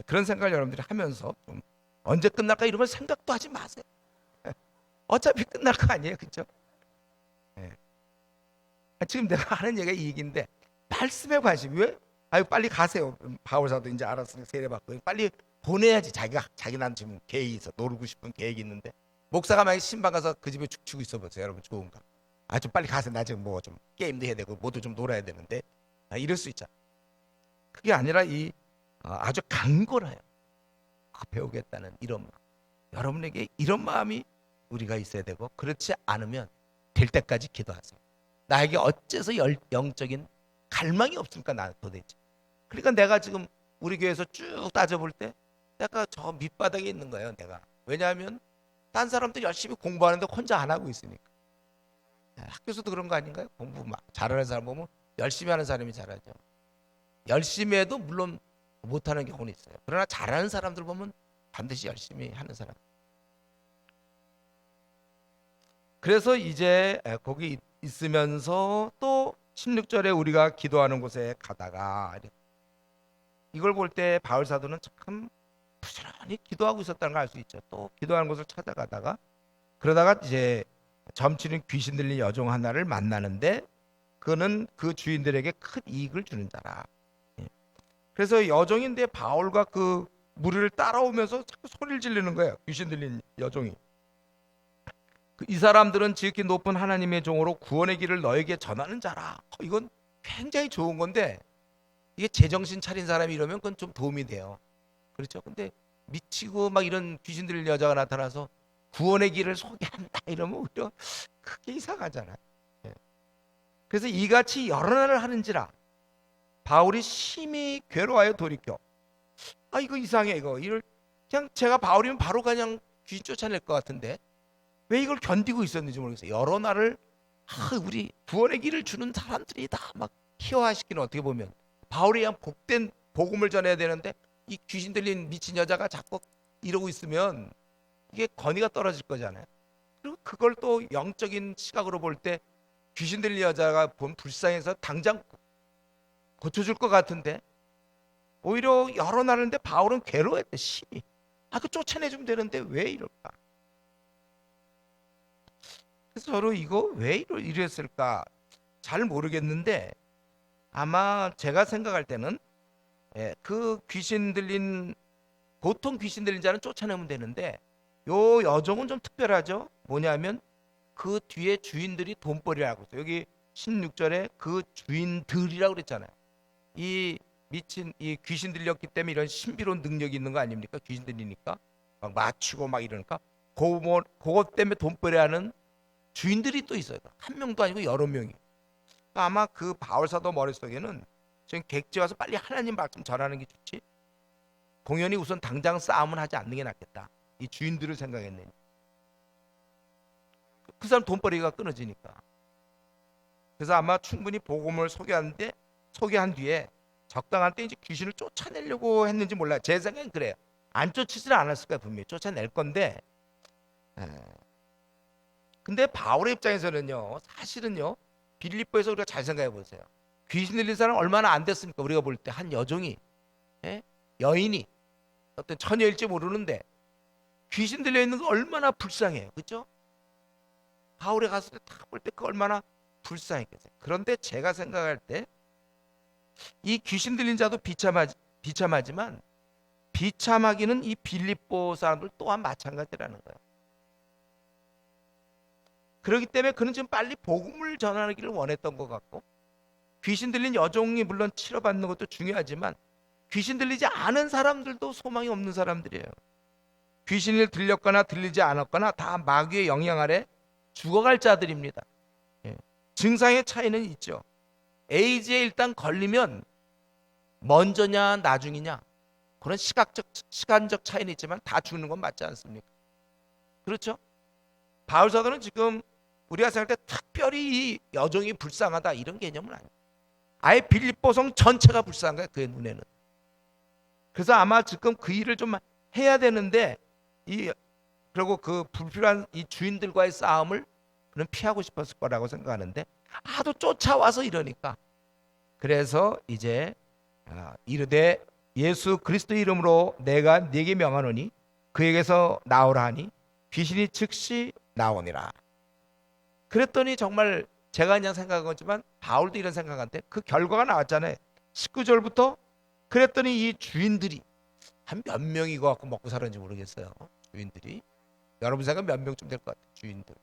Speaker 1: 그런 생각을 여러분들이 하면서 좀 언제 끝날까 이런 걸 생각도 하지 마세요. 어차피 끝날 거 아니에요, 그렇죠? 지금 내가 하는 얘기가 이 얘기인데, 말씀에 관심. 왜? 아유, 빨리 가세요. 바울사도 이제 알았으니까 세례받고 빨리 보내야지. 자기는 지금 계획이 있어. 놀고 싶은 계획이 있는데, 목사가 만약에 신방 가서 그 집에 죽치고 있어 보세요. 여러분 좋은가? 좀 빨리 가세요. 나 지금 뭐 좀 게임도 해야 되고 모두 좀 놀아야 되는데, 이럴 수 있잖아. 그게 아니라 이 아주 강건해요. 배우겠다는 이런 마음. 여러분에게 이런 마음이 우리가 있어야 되고, 그렇지 않으면 될 때까지 기도하세요. 나에게 어째서 영적인 갈망이 없을까, 나는 도대체. 그러니까 내가 지금 우리 교회에서 쭉 따져볼 때 내가 저 밑바닥에 있는 거예요. 내가. 왜냐하면 딴 사람들 열심히 공부하는데 혼자 안 하고 있으니까. 학교에서도 그런 거 아닌가요? 공부 막 잘하는 사람 보면 열심히 하는 사람이 잘하죠. 열심히 해도 물론 못하는 경우는 있어요. 그러나 잘하는 사람들 보면 반드시 열심히 하는 사람. 그래서 이제 거기 있으면서 또 16절에 우리가 기도하는 곳에 가다가, 이걸 볼 때 바울 사도는 참 부지런히 기도하고 있었다는 걸 알 수 있죠. 또 기도하는 곳을 찾아가다가, 그러다가 이제 점치는 귀신 들린 여종 하나를 만나는데, 그는 그 주인들에게 큰 이익을 주는 자라. 그래서 여종인데 바울과 그 무리를 따라오면서 자꾸 소리를 지르는 거예요. 귀신 들린 여종이. 이 사람들은 지극히 높은 하나님의 종으로 구원의 길을 너에게 전하는 자라. 이건 굉장히 좋은 건데, 이게 제정신 차린 사람이 이러면 그건 좀 도움이 돼요. 그렇죠? 근데 미치고 막 이런 귀신 들린 여자가 나타나서 구원의 길을 소개한다 이러면 오히려 크게 이상하잖아요. 예. 그래서 이같이 여러 날을 하는지라 바울이 심히 괴로워하여 돌이켜 이거 이상해 이걸 그냥 제가 바울이면 바로 그냥 귀신 쫓아낼 것 같은데 왜 이걸 견디고 있었는지 모르겠어요. 여러 날을 우리 구원의 길을 주는 사람들이 다 막 희화시키는, 어떻게 보면 바울이 그냥 복된 복음을 전해야 되는데 이 귀신 들린 미친 여자가 자꾸 이러고 있으면 이게 권위가 떨어질 거잖아요. 그리고 그걸 또 영적인 시각으로 볼 때 귀신 들린 여자가 본 불쌍해서 당장 고쳐줄 것 같은데 오히려 여러 날인데 바울은 괴로워했대. 심히 그 쫓아내주면 되는데 왜 이럴까. 그래서 저로 이거 왜 이랬을까 잘 모르겠는데 아마 제가 생각할 때는 그 귀신 들린, 보통 귀신 들린 자는 쫓아내면 되는데 요 여종은 좀 특별하죠. 뭐냐면 그 뒤에 주인들이 돈벌이라고 있어요. 여기 16절에 그 주인들이라고 그랬잖아요. 이 미친 이 귀신 들렸기 때문에 이런 신비로운 능력이 있는 거 아닙니까? 귀신 들리니까 막 맞추고 막 이러니까 그것 때문에 돈벌이하는 주인들이 또 있어요. 한 명도 아니고 여러 명이. 아마 그 바울 사도 머릿속에는 지금 객지 와서 빨리 하나님 말씀 전하는 게 좋지, 공연히 우선 당장 싸움은 하지 않는 게 낫겠다. 이 주인들을 생각했네. 그 사람 돈벌이가 끊어지니까. 그래서 아마 충분히 복음을 소개한 뒤에 적당한 때 이제 귀신을 쫓아내려고 했는지 몰라요. 제 생각엔 그래요. 안 쫓지는 않았을 거예요. 분명히 쫓아낼 건데. 근데 바울의 입장에서는요, 사실은요, 빌립보에서 우리가 잘 생각해 보세요. 귀신 들린 사람 얼마나 안 됐습니까? 우리가 볼 때 한 여종이, 여인이 어떤 처녀일지 모르는데 귀신 들려 있는 거 얼마나 불쌍해요, 그렇죠? 바울에 갔을 때 딱 볼 때 그 얼마나 불쌍했겠어요. 그런데 제가 생각할 때 이 귀신 들린 자도 비참하지만 비참하기는 이 빌립보 사람들 또한 마찬가지라는 거예요. 그렇기 때문에 그는 지금 빨리 복음을 전하기를 원했던 것 같고, 귀신 들린 여종이 물론 치료받는 것도 중요하지만 귀신 들리지 않은 사람들도 소망이 없는 사람들이에요. 귀신을 들렸거나 들리지 않았거나 다 마귀의 영향 아래 죽어갈 자들입니다. 증상의 차이는 있죠. 에이즈에 일단 걸리면 먼저냐 나중이냐 그런 시간적 차이는 있지만 다 죽는 건 맞지 않습니까? 그렇죠? 바울 사도는 지금 우리가 생각할 때 특별히 이 여종이 불쌍하다 이런 개념은 아니에요. 아예 빌립보성 전체가 불쌍한 거예요, 그의 눈에는. 그래서 아마 지금 그 일을 좀 해야 되는데 그리고 그 불필요한 이 주인들과의 싸움을 그는 피하고 싶었을 거라고 생각하는데 하도 쫓아와서 이러니까, 그래서 이제 이르되 예수 그리스도 이름으로 내가 네게 명하노니 그에게서 나오라 하니 귀신이 즉시 나오니라. 그랬더니 정말 제가 그냥 생각한 거지만 바울도 이런 생각한데 그 결과가 나왔잖아요. 19절부터 그랬더니 이 주인들이 한 몇 명이 거 갖고 먹고 살았는지 모르겠어요. 주인들이 여러분 생각 몇 명쯤 될 것 같아요. 주인들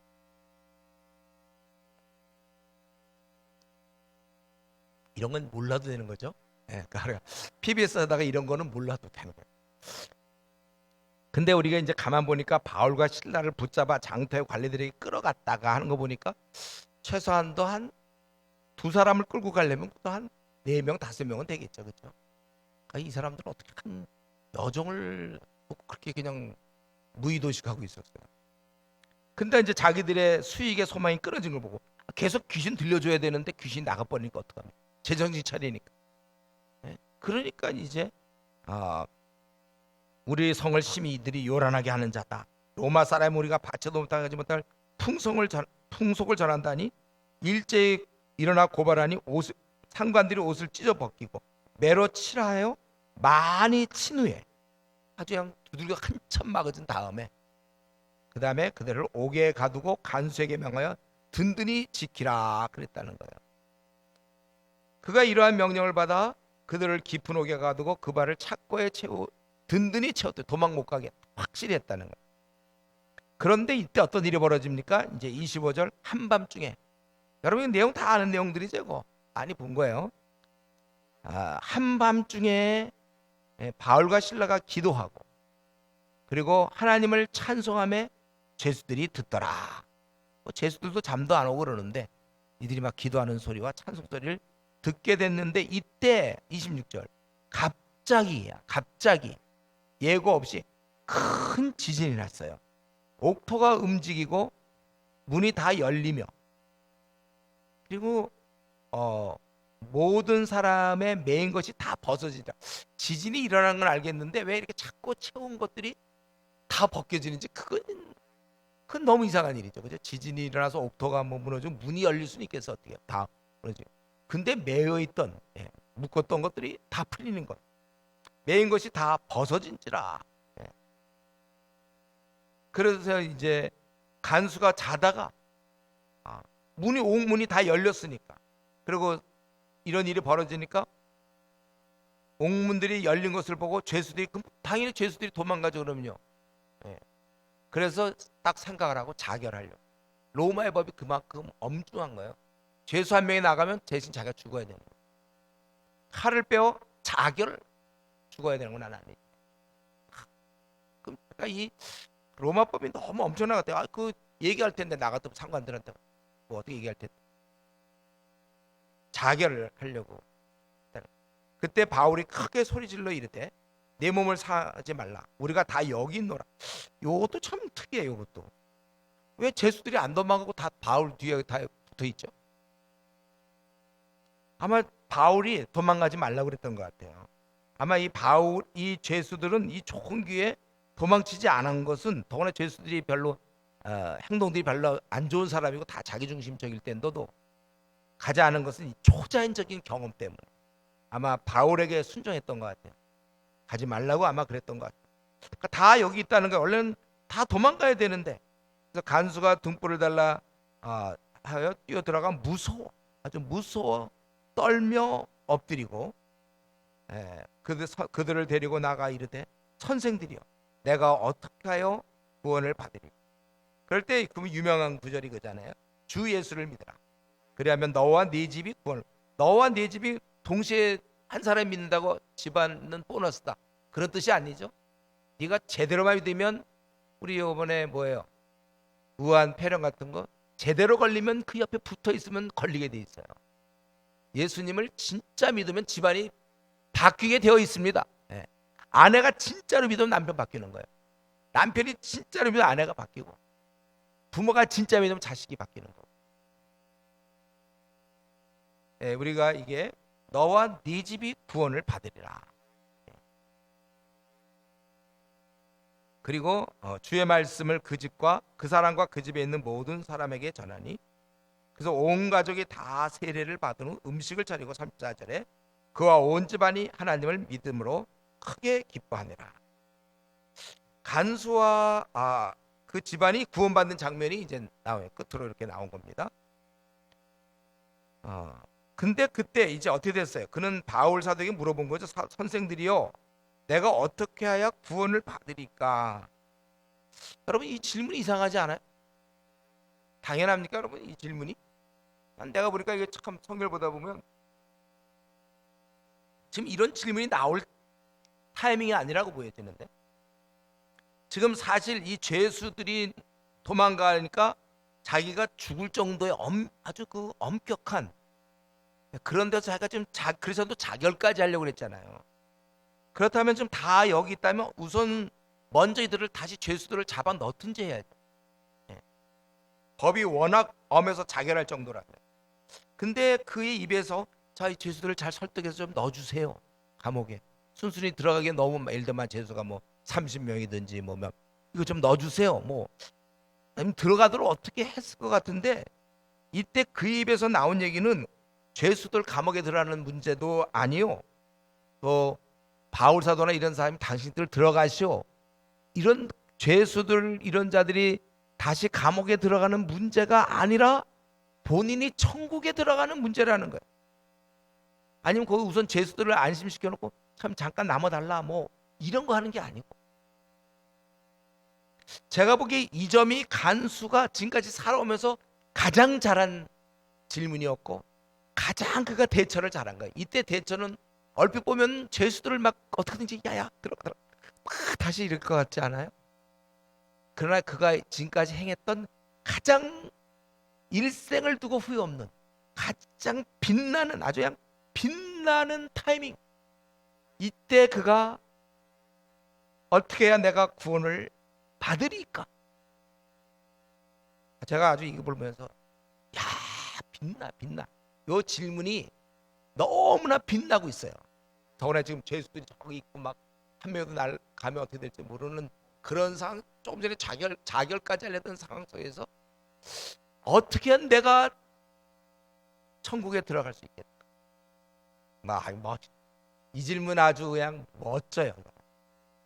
Speaker 1: 이런 건 몰라도 되는 거죠. 그러니까 PBS 하다가 이런 거는 몰라도 되는 거예요. 근데 우리가 이제 가만 보니까 바울과 실라를 붙잡아 장터의 관리들에게 끌어갔다가 하는 거 보니까 최소한도 한 두 사람을 끌고 가려면 또 한 4명, 5명은 되겠죠, 그렇죠? 이 사람들은 어떻게 한 여종을 그렇게 그냥 무의도식하고 있었어요. 근데 이제 자기들의 수익의 소망이 끊어진 걸 보고 계속 귀신 들려줘야 되는데 귀신 나가버리니까 어떡합니까? 제정신 차리니까. 그러니까 이제 우리 성을 심히 이들이 요란하게 하는 자다. 로마 사람 우리가 받쳐도 못하지 못할 풍속을 전한다니 일제히 일어나 고발하니 상관들이 옷을 찢어 벗기고 매로 칠하여 많이 친 후에 아주 그냥 두들겨 한참 막아준 다음에 그 다음에 그들을 옥에 가두고 간수에게 명하여 든든히 지키라 그랬다는 거예요. 그가 이러한 명령을 받아 그들을 깊은 옥에 가두고 그 발을 착고에 든든히 채웠대. 도망 못 가게 확실히 했다는 거예요. 그런데 이때 어떤 일이 벌어집니까? 이제 25절 한밤중에, 여러분 내용 다 아는 내용들이죠. 이거 많이 본 거예요. 한밤중에 바울과 실라가 기도하고 그리고 하나님을 찬송함에 죄수들이 듣더라. 죄수들도 잠도 안 오고 그러는데 이들이 막 기도하는 소리와 찬송 소리를 듣게 됐는데 이때 26절 갑자기 예고 없이 큰 지진이 났어요. 옥토가 움직이고 문이 다 열리며 그리고 모든 사람의 메인 것이 다 벗어지다. 지진이 일어나는 건 알겠는데 왜 이렇게 자꾸 채운 것들이 다 벗겨지는지 그건 너무 이상한 일이죠. 그죠? 지진이 일어나서 옥토가 뭐 무너지고 문이 열릴 수는 있겠어. 어떻게 다 무너지고. 근데 매여 있던 묶었던 것들이 다 풀리는 것. 메인 것이 다 벗어진지라. 그래서 이제 간수가 자다가 옥문이 다 열렸으니까 그리고 이런 일이 벌어지니까 옥문들이 열린 것을 보고 죄수들이 당연히 죄수들이 도망가죠. 그러면요. 그래서 딱 생각을 하고 자결하려고. 로마의 법이 그만큼 엄중한 거예요. 죄수 한 명이 나가면 대신 자기가 죽어야 되는 거예요. 칼을 빼어 자결 죽어야 되는 건 아니에요. 그러니까 이 로마법이 너무 엄청난 것 같아요. 그 얘기할 텐데 나 같은 상관들한테 뭐 어떻게 얘기할 텐데 자결을 하려고. 그때 바울이 크게 소리질러 이르되 내 몸을 사지 말라. 우리가 다 여기 있노라. 요것도 참 특이해요. 요것도 왜 죄수들이 안 도망가고 다 바울 뒤에 다 붙어 있죠? 아마 바울이 도망가지 말라고 그랬던 것 같아요. 아마 이 죄수들은 이 좁은 귀에 도망치지 않은 것은 더구나 죄수들이 별로 행동들이 별로 안 좋은 사람이고 다 자기중심적일 텐데도 가지 않은 것은 이 초자연적인 경험 때문에 아마 바울에게 순종했던 것 같아요. 가지 말라고 아마 그랬던 것 같아요. 그러니까 다 여기 있다는 거 원래는 다 도망가야 되는데 그래서 간수가 등불을 달라 하여 뛰어들어가 아주 무서워 떨며 엎드리고 그들을 데리고 나가 이르되 선생들이여 내가 어떻게 하여 구원을 받으리. 그럴 때 그 유명한 구절이 그잖아요. 주 예수를 믿으라. 그리하면 너와 네 집이 구원을. 너와 네 집이 동시에 한 사람이 믿는다고 집안은 보너스다. 그런 뜻이 아니죠. 네가 제대로만 믿으면 우리 이번에 뭐예요? 우한 폐렴 같은 거 제대로 걸리면 그 옆에 붙어 있으면 걸리게 돼 있어요. 예수님을 진짜 믿으면 집안이 바뀌게 되어 있습니다. 아내가 진짜로 믿으면 남편 바뀌는 거예요. 남편이 진짜로 믿으면 아내가 바뀌고 부모가 진짜 믿으면 자식이 바뀌는 거고. 우리가 이게 너와 네 집이 구원을 받으리라. 그리고 주의 말씀을 그 집과 그 사람과 그 집에 있는 모든 사람에게 전하니 그래서 온 가족이 다 세례를 받은 후 음식을 차리고 34절에 그와 온 집안이 하나님을 믿음으로 크게 기뻐하니라. 간수와 그 집안이 구원받는 장면이 이제 나와요. 끝으로 이렇게 나온 겁니다. 근데 그때 이제 어떻게 됐어요? 그는 바울 사도에게 물어본 거죠. 선생들이요, 내가 어떻게 해야 구원을 받으리까? 여러분 이 질문이 이상하지 않아요? 당연합니까, 여러분 이 질문이? 내가 보니까 이게 참 성경을 보다 보면 지금 이런 질문이 나올 타이밍이 아니라고 보여지는데 지금 사실 이 죄수들이 도망가니까 자기가 죽을 정도의 아주 그 엄격한 그런 데서 자기가 좀 그래서도 자결까지 하려고 그랬잖아요. 그렇다면 좀 다 여기 있다면 우선 먼저 이들을 다시 죄수들을 잡아 넣든지 해야 돼. 법이 워낙 엄해서 자결할 정도라면. 근데 그의 입에서 자, 이 죄수들을 잘 설득해서 좀 넣어주세요. 감옥에. 순순히 들어가기에 너무 예를 들면 죄수가 뭐 30명이든지 뭐면 이거 좀 넣어주세요. 뭐 들어가도록 어떻게 했을 것 같은데 이때 그 입에서 나온 얘기는 죄수들 감옥에 들어가는 문제도 아니요. 또 바울 사도나 이런 사람이 당신들 들어가시오. 이런 죄수들 이런 자들이 다시 감옥에 들어가는 문제가 아니라 본인이 천국에 들어가는 문제라는 거예요. 아니면 거기 우선 죄수들을 안심시켜 놓고 참 잠깐 남아달라 뭐 이런 거 하는 게 아니고 제가 보기에 이 점이 간수가 지금까지 살아오면서 가장 잘한 질문이었고 가장 그가 대처를 잘한 거예요. 이때 대처는 얼핏 보면 죄수들을 막 어떻게든지 야야 들어가 막 다시 이럴 것 같지 않아요? 그러나 그가 지금까지 행했던 가장 일생을 두고 후회 없는 가장 빛나는, 아주 그냥 빛나는 타이밍, 이때 그가 어떻게 해야 내가 구원을 받으리까? 제가 아주 이거 보면서 야, 빛나. 요 질문이 너무나 빛나고 있어요. 더구나 지금 죄수들이 저기 있고 막 한 명도 날 가면 어떻게 될지 모르는 그런 상황, 조금 전에 자결까지 하려던 상황 속에서 어떻게 하면 내가 천국에 들어갈 수 있겠다. 이 질문 아주 그냥 멋져요.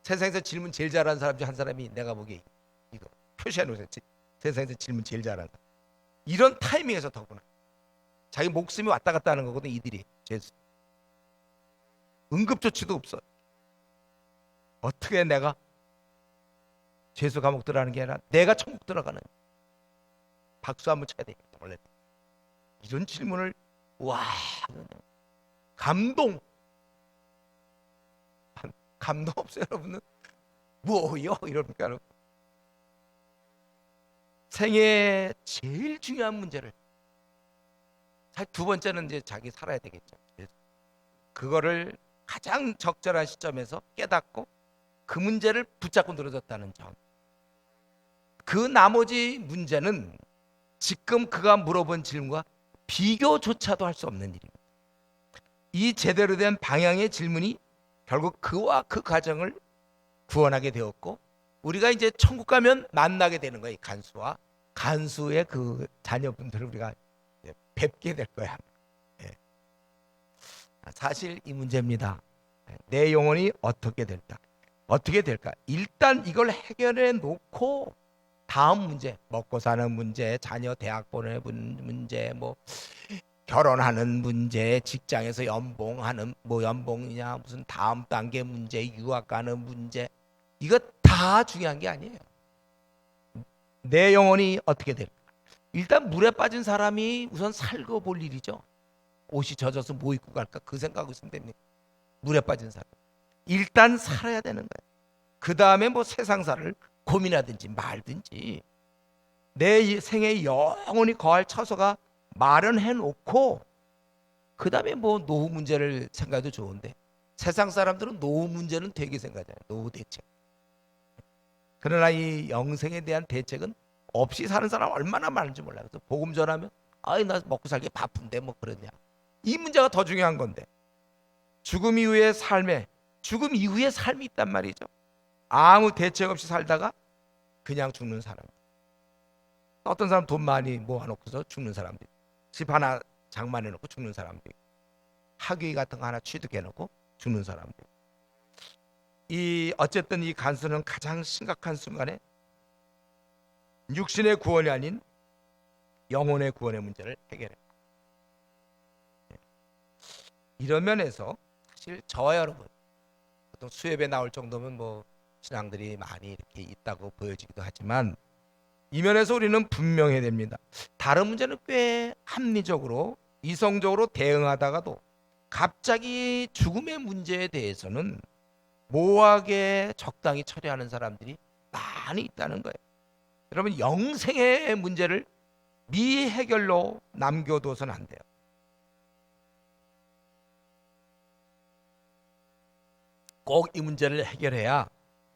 Speaker 1: 세상에서 질문 제일 잘하는 사람 중 한 사람이 내가 보기에 이거 표시해 놓으세요. 세상에서 질문 제일 잘하는 사람. 이런 타이밍에서 더구나 자기 목숨이 왔다 갔다 하는 거거든. 이들이 죄수. 응급조치도 없어. 어떻게 내가 죄수 감옥 들어가는 게 아니라 내가 천국 들어가는, 박수 한번 쳐야 되겠다. 원래 이런 질문을, 와, 감동 없어요 여러분은? 뭐요? 이러니까 생애 제일 중요한 문제를, 사실 두 번째는 이제 자기 살아야 되겠죠. 그거를 가장 적절한 시점에서 깨닫고 그 문제를 붙잡고 늘어졌다는 점. 그 나머지 문제는 지금 그가 물어본 질문과 비교조차도 할 수 없는 일입니다. 이 제대로 된 방향의 질문이 결국 그와 그 가정을 구원하게 되었고, 우리가 이제 천국 가면 만나게 되는 거예요. 간수와 간수의 그 자녀분들을 우리가 뵙게 될 거야. 사실 이 문제입니다. 내 영혼이 어떻게 될까? 일단 이걸 해결해 놓고 다음 문제, 먹고 사는 문제, 자녀 대학 보내는 문제, 뭐 결혼하는 문제, 직장에서 연봉하는 뭐 연봉이냐, 무슨 다음 단계 문제, 유학 가는 문제, 이거 다 중요한 게 아니에요. 내 영혼이 어떻게 될까? 일단 물에 빠진 사람이 우선 살고 볼 일이죠. 옷이 젖어서 뭐 입고 갈까? 그 생각하고 있으면 됩니다. 물에 빠진 사람 일단 살아야 되는 거예요. 그 다음에 뭐 세상사를 고민하든지 말든지 내 생에 영원히 거할 처소가 마련해 놓고 그 다음에 뭐 노후 문제를 생각해도 좋은데, 세상 사람들은 노후 문제는 되게 생각하잖아요. 노후 대책. 그러나 이 영생에 대한 대책은 없이 사는 사람 얼마나 많은지 몰라요. 그래서 복음 전하면 아이 나 먹고 살기 바쁜데 뭐 그러냐. 이 문제가 더 중요한 건데, 죽음 이후의 삶이 있단 말이죠. 아무 대책 없이 살다가 그냥 죽는 사람. 어떤 사람 돈 많이 모아놓고서 죽는 사람들, 집 하나 장만해놓고 죽는 사람들, 학위 같은 거 하나 취득해놓고 죽는 사람들. 어쨌든 이 간수는 가장 심각한 순간에 육신의 구원이 아닌 영혼의 구원의 문제를 해결해. 이런 면에서 사실 저와 여러분, 보통 수협에 나올 정도면 뭐 신앙들이 많이 이렇게 있다고 보여지기도 하지만, 이 면에서 우리는 분명해야 됩니다. 다른 문제는 꽤 합리적으로 이성적으로 대응하다가도 갑자기 죽음의 문제에 대해서는 모호하게 적당히 처리하는 사람들이 많이 있다는 거예요. 여러분, 영생의 문제를 미해결로 남겨둬서는 안 돼요. 꼭 이 문제를 해결해야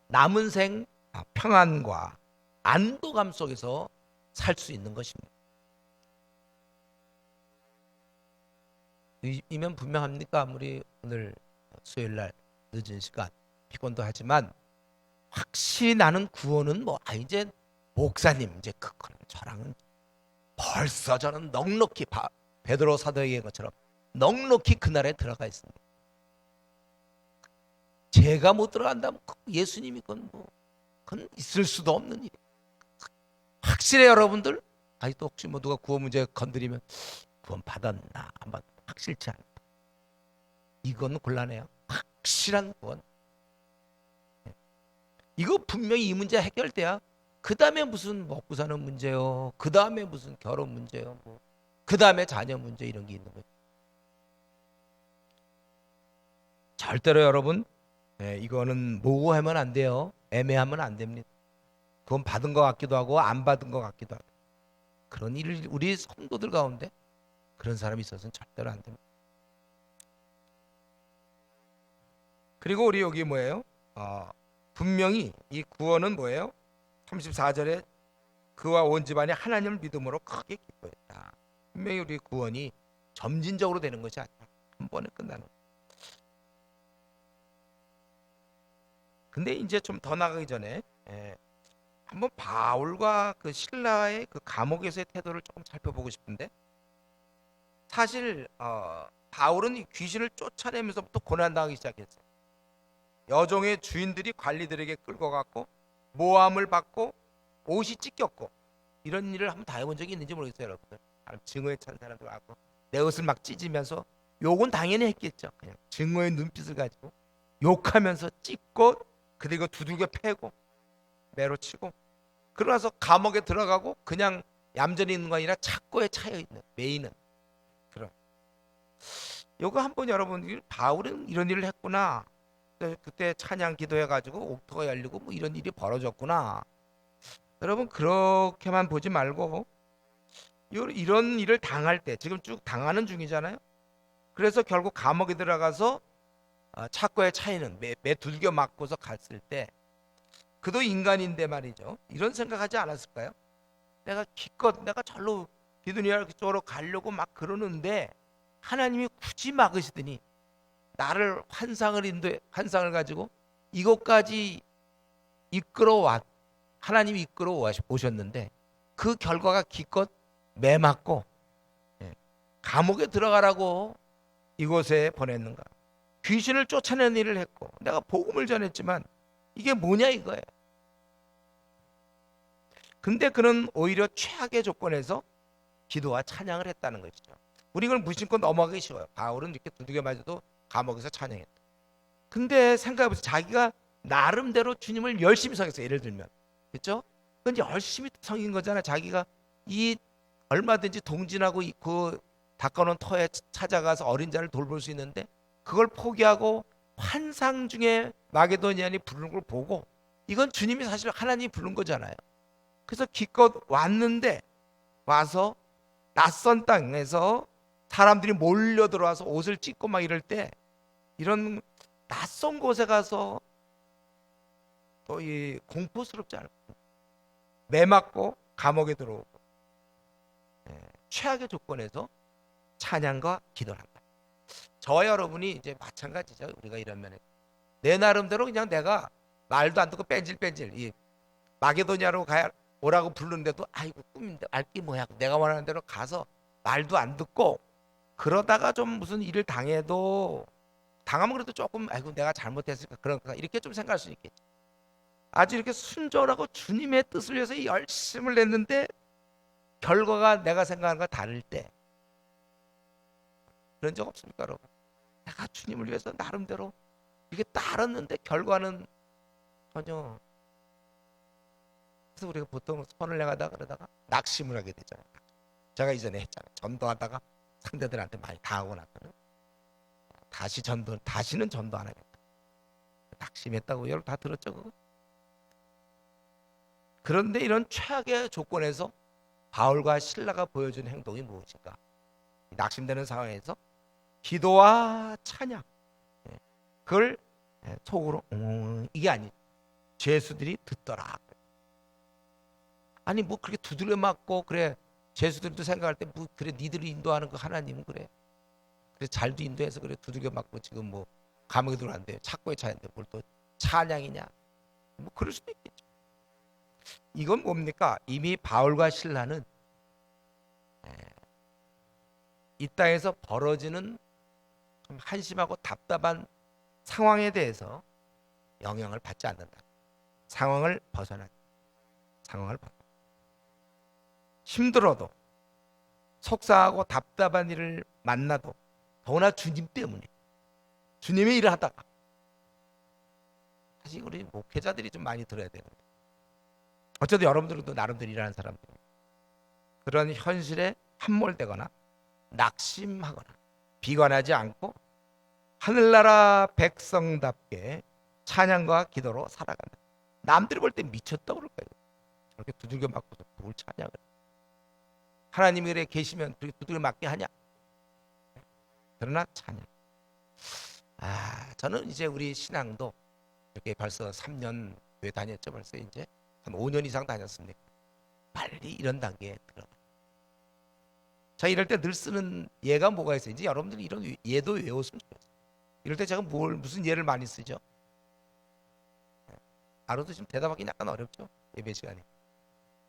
Speaker 1: 남은 생 평안과 안도감 속에서 살 수 있는 것입니다. 이면 분명합니까? 아무리 오늘 수요일날 늦은 시간 피곤도 하지만 확실히 나는 구원은 이제 목사님 이제 그거는 저랑은 벌써 저는 넉넉히 베드로 사도에게 것처럼 넉넉히 그날에 들어가 있습니다. 제가 못 들어간다면 예수님이 그건 있을 수도 없는 일이에요. 확실해 여러분들? 또 혹시 누가 구원 문제 건드리면 구원 받았나 한번 확실치 않다. 이건 곤란해요. 확실한 구원. 이거 분명히 이 문제 해결돼야 그 다음에 무슨 먹고 사는 문제요, 그 다음에 무슨 결혼 문제요, 그 다음에 자녀 문제 이런 게 있는 거죠. 절대로 여러분 이거는 모호하면 안 돼요. 애매하면 안 됩니다. 그건 받은 것 같기도 하고 안 받은 것 같기도 하고. 그런 일을 우리 성도들 가운데 그런 사람이 있어서는 절대로 안 됩니다. 그리고 우리 여기 뭐예요? 분명히 이 구원은 뭐예요? 34절에 그와 온 집안이 하나님을 믿음으로 크게 기뻐했다. 분명히 우리 구원이 점진적으로 되는 것이 아니라 한 번에 끝나는 거예요. 근데 이제 좀 더 나가기 전에 한번 바울과 그 신라의 그 감옥에서의 태도를 조금 살펴보고 싶은데, 사실 바울은 이 귀신을 쫓아내면서부터 고난당하기 시작했어요. 여종의 주인들이 관리들에게 끌고 갔고 모함을 받고 옷이 찢겼고, 이런 일을 한번 다 해본 적이 있는지 모르겠어요, 여러분들. 증오에 찬 사람들 하고 내 옷을 막 찢으면서 욕은 당연히 했겠죠. 그냥 증오의 눈빛을 가지고 욕하면서 찢고, 그리고 두들겨 패고 매로 치고, 그러고 나서 감옥에 들어가고 그냥 얌전히 있는 거 아니라 착고에 차여 있는, 매이는 그런. 요거 한번 여러분, 바울은 이런 일을 했구나, 그때 찬양 기도해가지고 옥토가 열리고 뭐 이런 일이 벌어졌구나. 여러분 그렇게만 보지 말고 이런 일을 당할 때, 지금 쭉 당하는 중이잖아요. 그래서 결국 감옥에 들어가서 착고에 차이는 매 두들겨 맞고서 갔을 때, 그도 인간인데 말이죠, 이런 생각하지 않았을까요? 내가 기껏 내가 절로 비두니아 쪽으로 가려고 막 그러는데 하나님이 굳이 막으시더니 나를 환상을 가지고 이곳까지 하나님이 이끌어 오셨는데, 그 결과가 기껏 매 맞고 감옥에 들어가라고 이곳에 보냈는가? 귀신을 쫓아내는 일을 했고 내가 복음을 전했지만 이게 뭐냐 이거예요. 근데 그는 오히려 최악의 조건에서 기도와 찬양을 했다는 것이죠. 우리 이걸 무심코 넘어가기 쉬워요. 바울은 이렇게 두들겨 맞아도 감옥에서 찬양했다. 근데 생각해보세요. 자기가 나름대로 주님을 열심히 섬겼어요. 예를 들면, 그렇죠? 그건 열심히 섬긴 거잖아요. 자기가 이 얼마든지 동진하고 그 닦아놓은 터에 찾아가서 어린 자를 돌볼 수 있는데, 그걸 포기하고 환상 중에 마게도니안이 부르는 걸 보고, 이건 주님이 사실 하나님이 부른 거잖아요. 그래서 기껏 왔는데, 와서 낯선 땅에서 사람들이 몰려 들어와서 옷을 찢고 막 이럴 때, 이런 낯선 곳에 가서 또 이 공포스럽지 않고 매 맞고 감옥에 들어오고 최악의 조건에서 찬양과 기도를 한다. 저와 여러분이 이제 마찬가지죠. 우리가 이런 면에 내 나름대로 그냥 내가 말도 안 듣고 뺀질뺀질 이 마게도니아로 오라고 부르는데도 아이고 꿈인데 알기 뭐야, 내가 원하는 대로 가서 말도 안 듣고, 그러다가 좀 무슨 일을 당하면 그래도 조금 아이고 내가 잘못했을까 그런가 이렇게 좀 생각할 수 있겠죠. 아주 이렇게 순종하고 주님의 뜻을 위해서 열심을 냈는데 결과가 내가 생각하는 거 다를 때, 그런 적 없습니까 여러분? 내가 주님을 위해서 나름대로 이게 따랐는데 결과는 전혀. 그래서 우리가 보통 선을 행하다 그러다가 낙심을 하게 되잖아요. 제가 이전에 했잖아요. 전도하다가 상대들한테 많이 당하고 나서는 다시는 전도 안 하겠다. 낙심했다고 여러분 다 들었죠 그거? 그런데 이런 최악의 조건에서 바울과 신라가 보여준 행동이 무엇인가? 낙심되는 상황에서 기도와 찬양, 그걸 속으로 이게 아니죠. 죄수들이 듣더라. 아니 뭐 그렇게 두드려 맞고 그래, 죄수들도 생각할 때 뭐 그래 니들이 인도하는 거 하나님은 그래 잘도 인도해서 그래 두들겨 맞고 지금 뭐 감옥에 들어간대요. 착고에 차는데 뭘 또 찬양이냐, 뭐 그럴 수도 있겠죠. 이건 뭡니까? 이미 바울과 신라는 이 땅에서 벌어지는 좀 한심하고 답답한 상황에 대해서 영향을 받지 않는다. 상황을 벗어나. 힘들어도 속상하고 답답한 일을 만나도, 더구나 주님 때문에, 주님의 일을 하다가, 사실 우리 목회자들이 좀 많이 들어야 되는데, 어쨌든 여러분들도 나름대로 일하는 사람들, 그런 현실에 함몰되거나 낙심하거나 비관하지 않고 하늘나라 백성답게 찬양과 기도로 살아간다. 남들이 볼 때 미쳤다고 그럴 거예요. 그렇게 두들겨 맞고서 뭘 찬양을 해. 하나님이 그래 계시면 그렇게 두들겨 맞게 하냐? 그러나 찬양. 저는 이제 우리 신앙도 이렇게 벌써 3년 교회 다녔죠. 벌써 이제 한 5년 이상 다녔습니다. 빨리 이런 단계에 들어가. 자, 이럴 때 늘 쓰는 예가 뭐가 있어요? 이제 여러분들이 이런 예도 외웠으면 좋겠어요. 이럴 때 제가 무슨 예를 많이 쓰죠? 알아도 지금 대답하기 약간 어렵죠? 예배 시간에.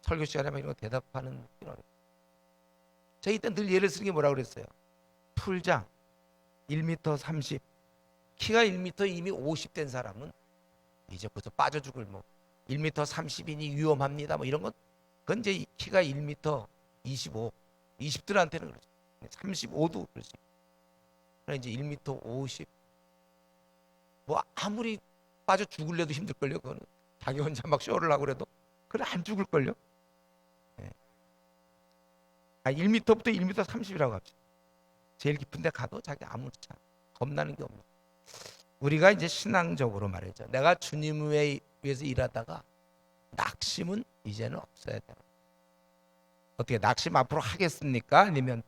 Speaker 1: 설교 시간에 막 이런 거 대답하는 게 어렵죠. 제가 이때 늘 예를 쓰는 게 뭐라고 그랬어요? 풀장 1m 30, 키가 1m 이미 50 된 사람은 이제 벌써 빠져 죽을 1m 30이니 위험합니다. 이런 건 그건 이제 키가 1m 25, 20들한테는 그렇죠. 35도 그렇지. 그러나 이제 1m 50, 아무리 빠져 죽을래도 힘들걸요. 그거는 자기 혼자 막 쇼를 하고 그래도 그건 안 죽을걸요. 1m부터 1m 30이라고 합시다. 제일 깊은 데 가도 자기 아무렇지 않아. 겁나는 게 없는. 우리가 이제 신앙적으로 말이죠. 내가 주님을 위해서 일하다가 낙심은 이제는 없어야 돼요. 어떻게 낙심 앞으로 하겠습니까? 아니면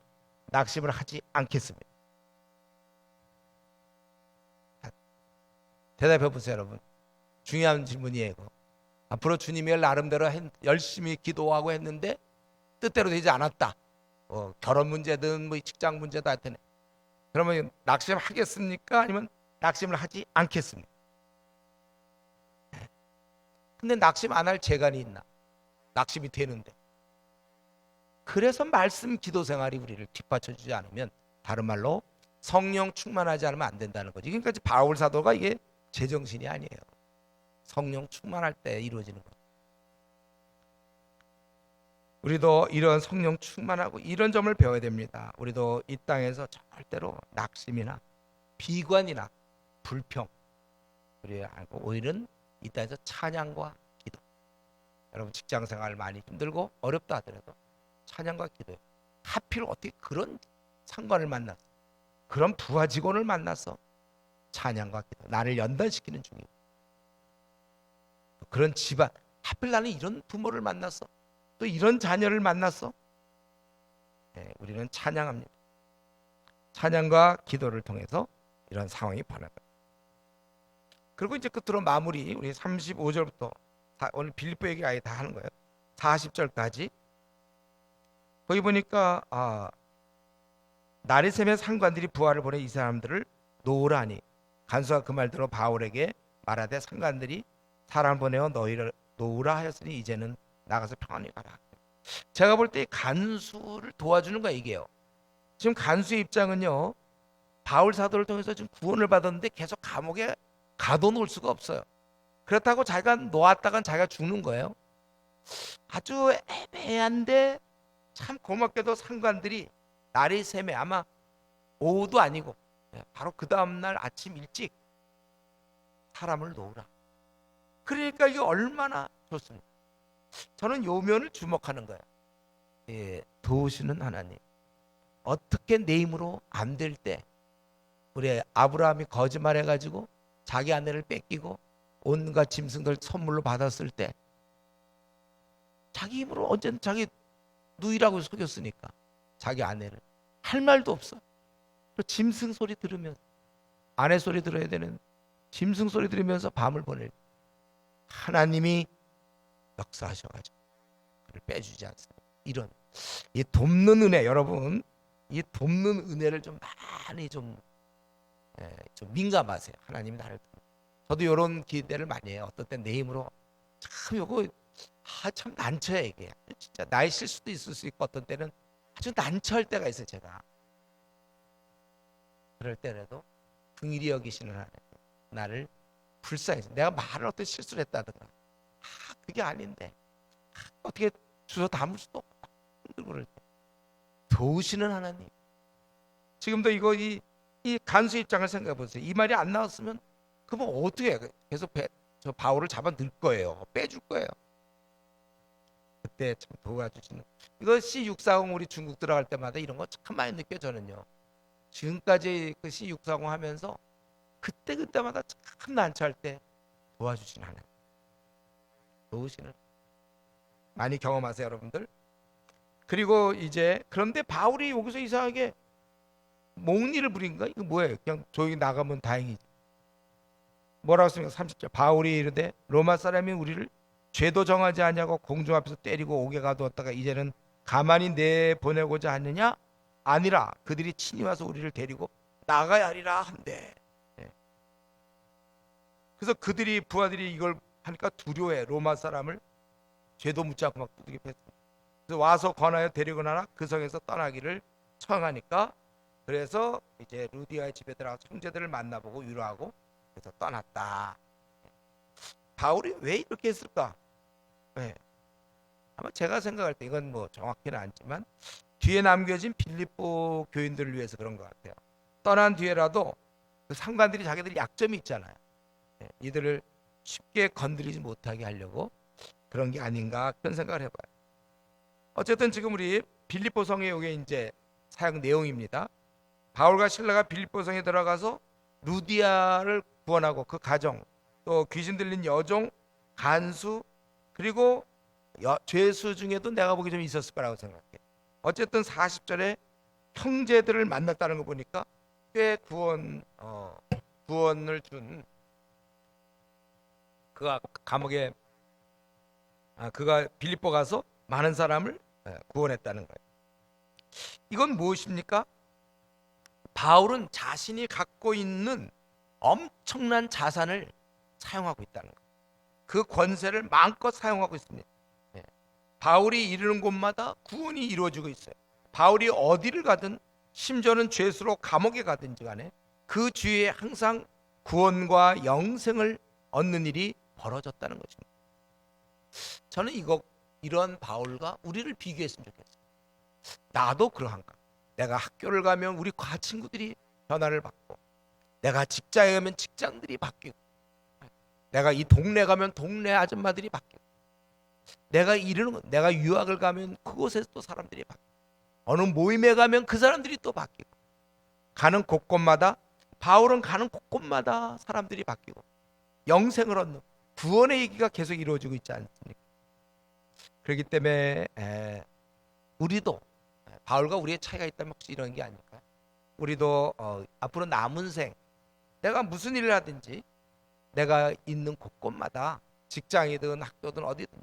Speaker 1: 낙심을 하지 않겠습니까? 대답해 보세요, 여러분. 중요한 질문이에요. 앞으로 주님의 나름대로 열심히 기도하고 했는데 뜻대로 되지 않았다. 결혼 문제든 직장 문제도 하여튼. 그러면 낙심하겠습니까? 아니면 낙심을 하지 않겠습니까? 근데 낙심 안 할 재간이 있나? 낙심이 되는데. 그래서 말씀 기도 생활이 우리를 뒷받쳐주지 않으면, 다른 말로 성령 충만하지 않으면 안 된다는 거지. 그러니까 바울 사도가 이게 제정신이 아니에요. 성령 충만할 때 이루어지는 거죠. 우리도 이런 성령 충만하고 이런 점을 배워야 됩니다. 우리도 이 땅에서 절대로 낙심이나 비관이나 불평, 우리 알고 오히려 이 땅에서 찬양과 기도. 여러분 직장생활 많이 힘들고 어렵다 하더라도 찬양과 기도요. 하필 어떻게 그런 상관을 만났어? 그런 부하 직원을 만났어? 찬양과 기도. 나를 연단시키는 중이고. 그런 집안, 하필 나는 이런 부모를 만났어? 또 이런 자녀를 만났어? 우리는 찬양합니다. 찬양과 기도를 통해서 이런 상황이 변합니다. 그리고 이제 끝으로 마무리, 우리 35절부터 오늘 빌립보 얘기 아예 다 하는 거예요. 40절까지 거기 보니까 나리샘의 상관들이 부하를 보내 이 사람들을 놓으라 하니 간수가 그 말대로 바울에게 말하되 상관들이 사람 보내어 너희를 놓으라 하였으니 이제는 나가서 평안히 가라. 제가 볼 때 간수를 도와주는 거야 이게요. 지금 간수의 입장은요, 바울 사도를 통해서 지금 구원을 받았는데 계속 감옥에 가둬놓을 수가 없어요. 그렇다고 자기가 놓았다간 자기가 죽는 거예요. 아주 애매한데 참 고맙게도 상관들이 날이 새매, 아마 오후도 아니고 바로 그 다음날 아침 일찍 사람을 놓으라. 그러니까 이게 얼마나 좋습니까? 저는 요 면을 주목하는 거예요. 도우시는 하나님. 어떻게 내 힘으로 안 될 때, 우리 아브라함이 거짓말해가지고 자기 아내를 뺏기고 온갖 짐승들 선물로 받았을 때 자기 힘으로 언제는 자기 누이라고 속였으니까 자기 아내를 할 말도 없어. 짐승 소리 들으면, 아내 소리 들어야 되는 짐승 소리 들으면서 밤을 보낼 하나님이 역사하셔가지고 그를 빼주지 않습니다. 이런 이 돕는 은혜, 여러분 이 돕는 은혜를 좀 많이 좀 민감하세요. 하나님이 나를 저도 이런 기대를 많이 해요. 어떤 때 내 힘으로 참 요거 참 난처해 이게. 진짜 나의 실수도 있을 수 있고 어떤 때는 아주 난처할 때가 있어요. 제가 그럴 때라도 긍휼히 여기시는 하나님, 나를 불쌍해서 내가 말을 어떤 실수를 했다든가 그게 아닌데 어떻게 주워 담을 수도 없다 힘들고 그럴 때 도우시는 하나님. 지금도 이거 이 간수 입장을 생각해 보세요. 이 말이 안 나왔으면 그러면 어떻게 해? 계속 저 바울을 잡아 넣을 거예요. 빼줄 거예요. 그때 참 도와주시는, 이거 C640 우리 중국 들어갈 때마다 이런 거 참 많이 느껴. 저는요 지금까지 그 C640 하면서 그때마다 참 난처할 때 도와주시는 하나님, 도우시는. 많이 경험하세요, 여러분들. 그리고 이제 그런데 바울이 여기서 이상하게 몽리를 부린가? 이거 뭐예요? 그냥 조용히 나가면 다행이지. 뭐라고 했습니까? 30절 바울이 이르되 로마 사람이 우리를 죄도 정하지 아니하고 공중 앞에서 때리고 옥에 가두었다가 이제는 가만히 내보내고자 하느냐? 아니라 그들이 친히 와서 우리를 데리고 나가야 하리라 한대. 예. 그래서 그들이 부하들이 이걸 하니까 두려워해. 로마 사람을 죄도 묻지 않고 막 두들겨 팼어. 그래서 와서 권하여 데리고 나라 그 성에서 떠나기를 청하니까 그래서 이제 루디아의 집에 들어가서 형제들을 만나보고 위로하고 그래서 떠났다. 바울이 왜 이렇게 했을까? 네. 아마 제가 생각할 때 이건 뭐 정확히는 않지만 뒤에 남겨진 빌립보 교인들을 위해서 그런 것 같아요. 떠난 뒤에라도 그 상관들이 자기들 약점이 있잖아요. 네. 이들을 쉽게 건드리지 못하게 하려고 그런 게 아닌가 그런 생각을 해봐요. 어쨌든 지금 우리 빌립보 성의 요게 이제 사역 내용입니다. 바울과 실라가 빌립보 성에 들어가서 루디아를 구원하고 그 가정, 또 귀신 들린 여종, 간수, 그리고 죄수 중에도 내가 보기 좀 있었을 거라고 생각해. 어쨌든 40절에 형제들을 만났다는 거 보니까 꽤 구원을 준 그가 감옥에 그가 빌립보 가서 많은 사람을 구원했다는 거예요. 이건 무엇입니까? 바울은 자신이 갖고 있는 엄청난 자산을 사용하고 있다는 거예요. 그 권세를 마음껏 사용하고 있습니다. 바울이 이르는 곳마다 구원이 이루어지고 있어요. 바울이 어디를 가든 심지어는 죄수로 감옥에 가든지 간에 그 주위에 항상 구원과 영생을 얻는 일이 벌어졌다는 것입니다. 저는 이런 바울과 우리를 비교했으면 좋겠어요. 나도 그러한가? 내가 학교를 가면 우리 과 친구들이 변화를 받고, 내가 직장에 가면 직장들이 바뀌고, 내가 이 동네 가면 동네 아줌마들이 바뀌고, 내가 유학을 가면 그곳에서 또 사람들이 바뀌고, 어느 모임에 가면 그 사람들이 또 바뀌고, 가는 곳곳마다 바울은 가는 곳곳마다 사람들이 바뀌고 영생을 얻는 구원의 얘기가 계속 이루어지고 있지 않습니까? 그렇기 때문에 우리도 바울과 우리의 차이가 있다면 혹시 이런 게 아닐까? 우리도 앞으로 남은 생 내가 무슨 일을 하든지 내가 있는 곳곳마다 직장이든 학교든 어디든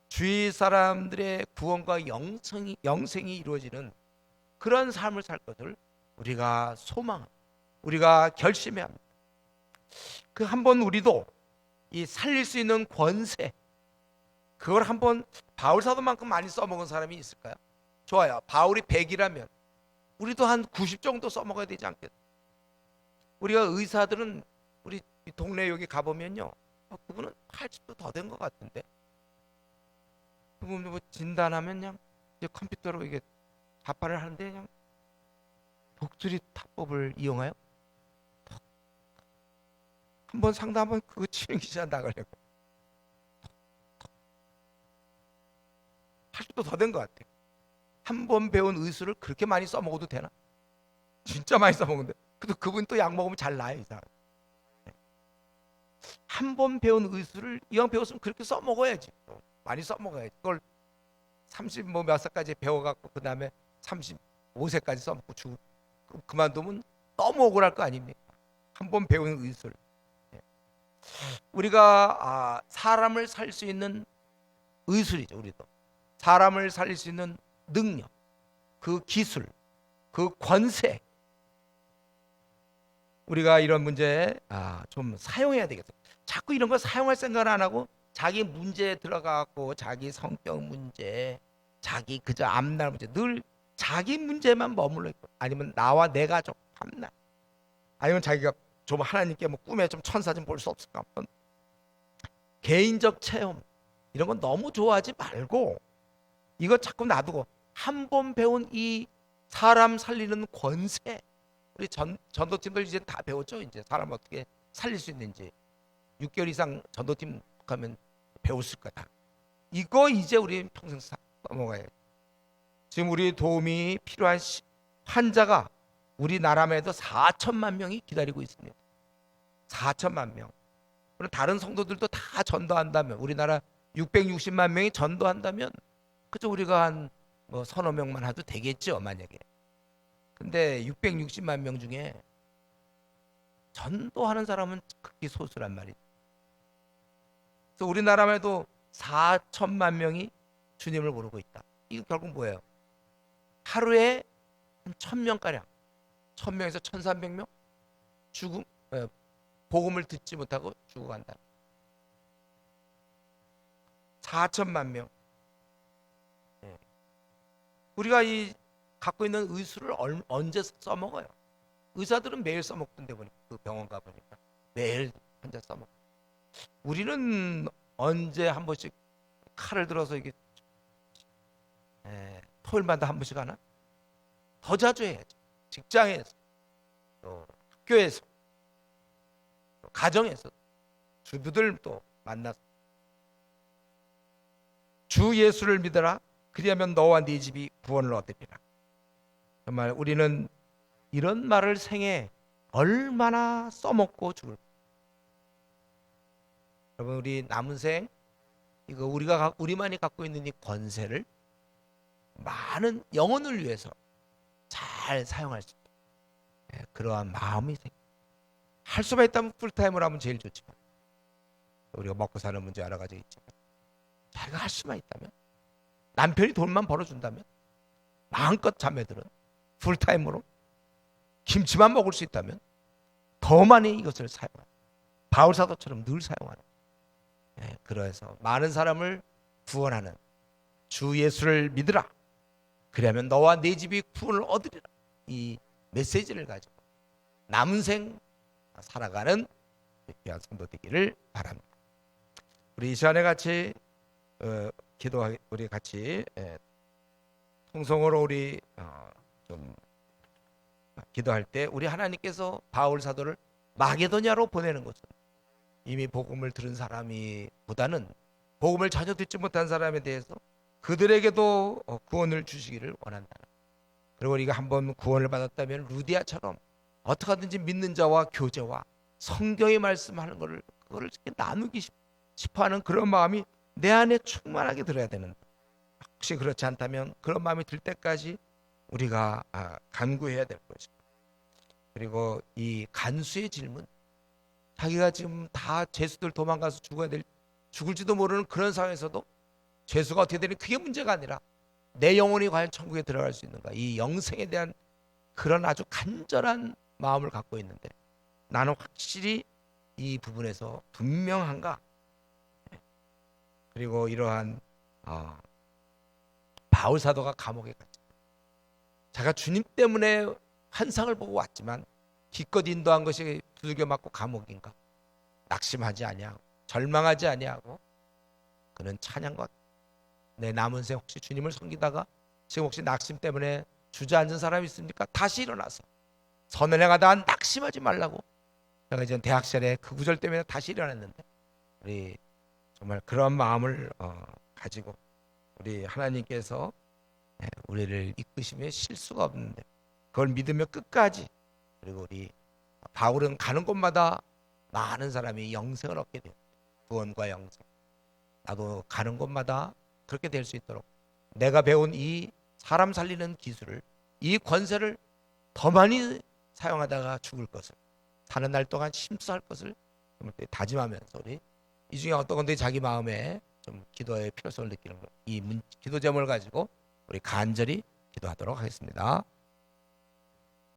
Speaker 1: 주위 사람들의 구원과 영생이 이루어지는 그런 삶을 살 것을 우리가 소망, 우리가 결심해야 합니다. 그 한번 우리도 이 살릴 수 있는 권세, 그걸 한번 바울 사도만큼 많이 써먹은 사람이 있을까요? 좋아요. 바울이 100이라면 우리도 한 90 정도 써먹어야 되지 않겠어요? 우리가 의사들은 우리 동네 여기 가보면요, 그분은 80도 더 된 것 같은데, 그분 뭐 진단하면 그냥 이제 컴퓨터로 이게 답변을 하는데 그냥 독수리 타법을 이용하여 한번 상담하면 그거 치는 기자 나가려고 80도 더 된 것 같아요. 한 번 배운 의술을 그렇게 많이 써먹어도 되나? 진짜 많이 써먹는데. 그래도 그분 또 약 먹으면 잘 나요, 이 사람. 한 번 배운 의술을 이왕 배웠으면 그렇게 써먹어야지. 많이 써먹어야지. 그걸 30 뭐 몇 살까지 배워갖고 그 다음에 35세까지 써먹고 죽고 그만두면 너무 억울할 거 아닙니까? 한 번 배운 의술. 우리가 사람을 살 수 있는 의술이죠. 우리도 사람을 살릴 수 있는 능력, 그 기술, 그 권세, 우리가 이런 문제에 좀 사용해야 되겠어. 자꾸 이런 거 사용할 생각을 안 하고 자기 문제에 들어가고 자기 성격 문제, 자기 그저 앞날 문제, 늘 자기 문제만 머물러 있고, 아니면 나와 내 가족 앞날, 아니면 자기가 좀 하나님께 뭐 꿈에 좀 천사 좀 볼 수 없을까? 개인적 체험 이런 건 너무 좋아하지 말고 이거 자꾸 놔두고 한 번 배운 이 사람 살리는 권세, 우리 전도팀들 이제 다 배웠죠. 이제 사람 어떻게 살릴 수 있는지 6개월 이상 전도팀 가면 배웠을 거다. 이거 이제 우리 평생 넘어가야 돼. 지금 우리 도움이 필요한 환자가 우리나라만 해도 4천만 명이 기다리고 있습니다. 4천만 명. 그리고 다른 성도들도 다 전도한다면 우리나라 660만 명이 전도한다면 그저 우리가 한 뭐 서너 명만 해도 되겠죠, 만약에. 근데 660만 명 중에 전도하는 사람은 극히 소수란 말이죠. 그래서 우리나라만 해도 4천만 명이 주님을 모르고 있다. 이거 결국 뭐예요? 하루에 한 1000명가량, 1000명에서 1300명 죽음, 복음을 듣지 못하고 죽어간다. 4천만 명. 우리가 이 갖고 있는 의술을 언제 써먹어요? 의사들은 매일 써먹던데 보니까, 그 병원 가보니까 매일 환자 써먹고. 우리는 언제 한 번씩 칼을 들어서 이게 토요일마다 한 번씩 하나? 더 자주 해야죠. 직장에서, 또 학교에서, 또 가정에서, 주부들 또 만나서 주 예수를 믿어라. 그리하면 너와 네 집이 구원을 얻으리라. 정말 우리는 이런 말을 생애 얼마나 써먹고 죽을까. 여러분, 우리 남은 생 이거 우리만이 갖고 있는 이 권세를 많은 영혼을 위해서 잘 사용할 수 있는 그러한 마음이 할 수만 있다면 풀타임을 하면 제일 좋지만, 우리가 먹고 사는 문제 여러 가지 있지만, 자기가 할 수만 있다면, 남편이 돈만 벌어준다면 마음껏 자매들은 풀타임으로 김치만 먹을 수 있다면 더 많이 이것을 사용하는, 바울사도처럼 늘 사용하는, 그래서 많은 사람을 구원하는 주 예수를 믿으라. 그러면 너와 네 집이 구원을 얻으리라. 이 메시지를 가지고 남은 생 살아가는 귀한 성도 되기를 바랍니다. 우리 이 시간에 같이 우리 같이 통성으로 우리 좀 기도할 때, 우리 하나님께서 바울 사도를 마게도냐로 보내는 것은 이미 복음을 들은 사람이 보다는 복음을 전혀 듣지 못한 사람에 대해서 그들에게도 구원을 주시기를 원한다. 그리고 우리가 한번 구원을 받았다면 루디아처럼 어떻게 하든지 믿는 자와 교제와 성경이 말씀하는 것을 그거를 나누기 싶어하는 그런 마음이 내 안에 충만하게 들어야 되는데, 혹시 그렇지 않다면 그런 마음이 들 때까지 우리가 간구해야 될 것입니다. 그리고 이 간수의 질문, 자기가 지금 다 죄수들 도망가서 죽을지도 모르는 그런 상황에서도 죄수가 어떻게 되는, 그게 문제가 아니라 내 영혼이 과연 천국에 들어갈 수 있는가, 이 영생에 대한 그런 아주 간절한 마음을 갖고 있는데, 나는 확실히 이 부분에서 분명한가. 그리고 이러한 바울 사도가 감옥에 갔죠. 자기가 주님 때문에 환상을 보고 왔지만 기껏 인도한 것이 두들겨 맞고 감옥인가. 낙심하지 아니하고 절망하지 아니하고 그는 찬양과, 내 남은 생 혹시 주님을 섬기다가 지금 혹시 낙심 때문에 주저앉은 사람이 있습니까? 다시 일어나서 선을 행하다 낙심하지 말라고. 제가 이제 대학 시절에 그 구절 때문에 다시 일어났는데, 우리 정말 그런 마음을 가지고 우리 하나님께서 우리를 이끄심에 실수가 없는데 그걸 믿으며 끝까지, 그리고 우리 바울은 가는 곳마다 많은 사람이 영생을 얻게 돼요. 구원과 영생. 나도 가는 곳마다 그렇게 될 수 있도록 내가 배운 이 사람 살리는 기술을, 이 권세를 더 많이 사용하다가 죽을 것을, 사는 날 동안 심수할 것을 다짐하면서 우리 이 중에 어떤 건데 자기 마음에 좀 기도의 필요성을 느끼는 것, 이 기도 제목을 가지고 우리 간절히 기도하도록 하겠습니다.